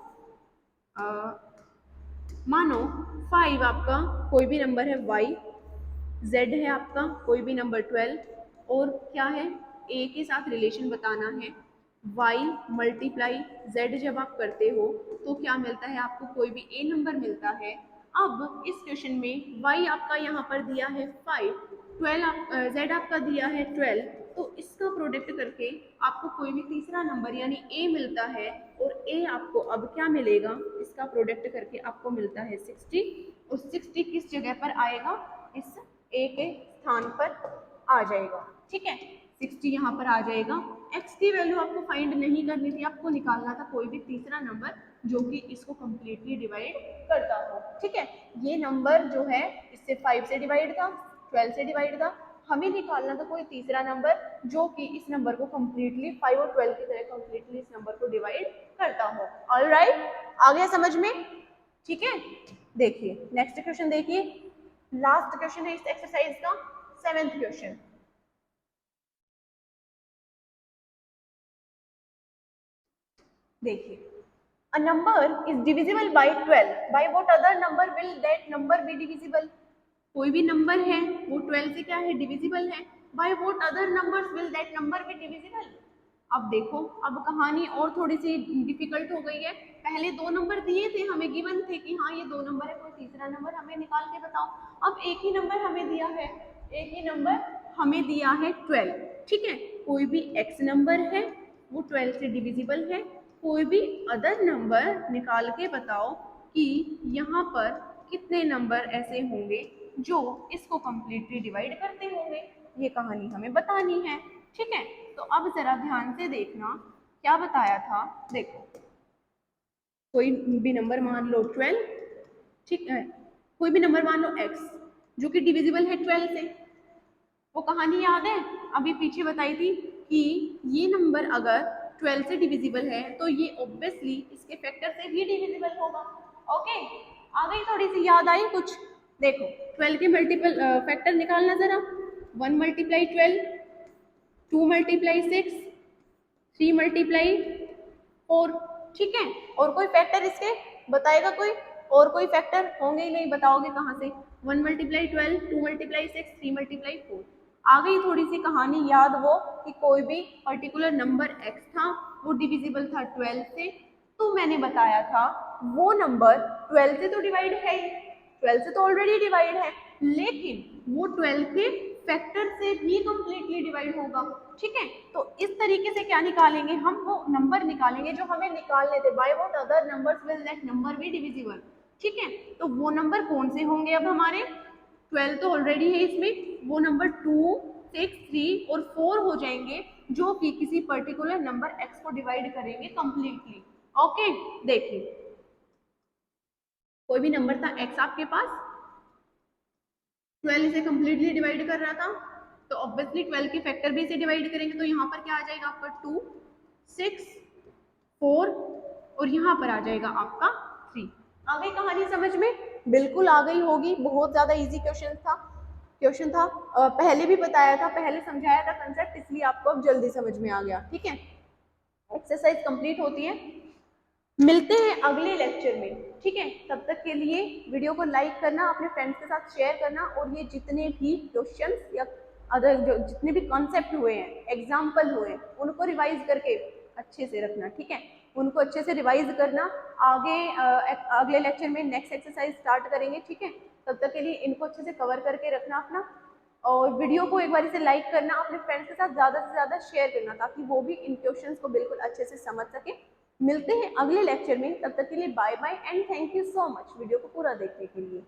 A: मानो 5 आपका कोई भी नंबर है y, z है आपका कोई भी नंबर 12, और क्या है, a के साथ रिलेशन बताना है, y मल्टीप्लाई z जब आप करते हो तो क्या मिलता है आपको, कोई भी a नंबर मिलता है। अब इस क्वेश्चन में y आपका यहाँ पर दिया है 5, 12 z आपका दिया है 12, तो इसका प्रोडक्ट करके आपको कोई भी तीसरा नंबर यानी a मिलता है, और a आपको अब क्या मिलेगा, इसका प्रोडक्ट करके आपको मिलता है 60, और 60 किस जगह पर आएगा, इस a के स्थान पर आ जाएगा। ठीक है, 60 यहाँ पर आ जाएगा। x की वैल्यू आपको फाइंड नहीं करनी थी, आपको निकालना था कोई भी तीसरा नंबर जो कि इसको कंप्लीटली डिवाइड करता हो। ठीक है, ये नंबर जो है इससे 5 से डिवाइड था, 12 से डिवाइड था, हमें निकालना था कोई तीसरा नंबर जो कि इस नंबर को कंप्लीटली 5 और 12 की तरह कंप्लीटली इस नंबर को डिवाइड करता हो। ऑलराइट, आ गया समझ में? ठीक है, देखिए नेक्स्ट क्वेश्चन, देखिए लास्ट क्वेश्चन है इस एक्सरसाइज का, 7th क्वेश्चन। देखिए, a number is divisible by 12, by what other number will that number be divisible? कोई भी नंबर है वो 12 से क्या है, डिविजिबल है, by what other numbers will that number be divisible? अब देखो, अब कहानी और थोड़ी सी डिफिकल्ट हो गई है। पहले 2 नंबर दिए थे, हमें गिवन थे कि हाँ ये 2 नंबर है, कोई तीसरा नंबर हमें निकाल के बताओ। अब एक ही नंबर हमें दिया है, एक ही नंबर हमें दिया है 12। ठीक है, कोई भी x नंबर है वो 12 से डिविजिबल है, कोई भी अदर नंबर निकाल के बताओ कि यहाँ पर कितने नंबर ऐसे होंगे जो इसको कंप्लीटली डिवाइड करते होंगे, ये कहानी हमें बतानी है। ठीक है, तो अब जरा ध्यान से देखना क्या बताया था। देखो, कोई भी नंबर मान लो 12, ठीक है, कोई भी नंबर मान लो x जो कि डिविजिबल है 12 से। वो कहानी याद है, अभी पीछे बताई थी कि ये नंबर अगर 12 से डिविजिबल है तो ये ऑब्वियसली इसके फैक्टर से भी डिविजिबल होगा। ओके, आ गई, थोड़ी सी याद आई कुछ? देखो 12 के मल्टीपल फैक्टर निकालना जरा, 1 × 12, 2 × 6, 3 × 4। ठीक है, और कोई फैक्टर इसके बताएगा कोई? और कोई फैक्टर होंगे ही नहीं, बताओगे कहाँ से? 1 × 12, 2 × 6, 3 × 4। आ गई थोड़ी सी कहानी याद, वो कि कोई भी पर्टिकुलर नंबर x था वो डिविजिबल था 12 से, तो मैंने बताया था वो नंबर 12 से तो डिवाइड है ही, 12 से तो ऑलरेडी डिवाइड है, लेकिन वो 12 के फैक्टर से भी कंप्लीटली डिवाइड होगा। ठीक है, तो इस तरीके से क्या निकालेंगे हम, वो नंबर निकालेंगे जो हमें निकालने थे, by what other numbers will that number be divisible. ठीक है, तो वो नंबर कौन से होंगे अब हमारे, 12 तो ऑलरेडी है इसमें, वो नंबर 2, 6, 3 और 4 हो जाएंगे जो कि किसी पर्टिकुलर नंबर x को डिवाइड करेंगे कंप्लीटली। ओके, देखिए कोई भी नंबर था x आपके पास, 12 इसे कंप्लीटली डिवाइड कर रहा था, तो ऑब्वियसली 12 के फैक्टर भी इसे डिवाइड करेंगे, तो यहाँ पर क्या आ जाएगा आपका 2, 6, 4 और यहाँ पर आ जाएगा आपका 3। आ गई कहानी समझ में? बिल्कुल आ गई होगी, बहुत ज्यादा इजी क्वेश्चन था। पहले भी बताया था, पहले समझाया था कंसेप्ट, इसलिए आपको अब जल्दी समझ में आ गया। ठीक है, एक्सरसाइज कंप्लीट होती है, मिलते हैं अगले लेक्चर में। ठीक है, तब तक के लिए वीडियो को लाइक करना, अपने फ्रेंड्स के साथ शेयर करना, और ये जितने भी क्वेश्चंस या अदर जो जितने भी कॉन्सेप्ट हुए हैं, एग्जाम्पल हुए हैं, उनको रिवाइज करके अच्छे से रखना। ठीक है, उनको अच्छे से रिवाइज करना। आगे अगले लेक्चर में नेक्स्ट एक्सरसाइज स्टार्ट करेंगे। ठीक है, तब तक के लिए इनको अच्छे से कवर करके रखना अपना, और वीडियो को एक बार इसे लाइक करना, अपने फ्रेंड्स के साथ ज़्यादा से ज़्यादा शेयर करना, ताकि वो भी इन क्वेश्चंस को बिल्कुल अच्छे से समझ सके। मिलते हैं अगले लेक्चर में, तब तक के लिए bye bye and thank you so much video को पूरा देखने के लिए।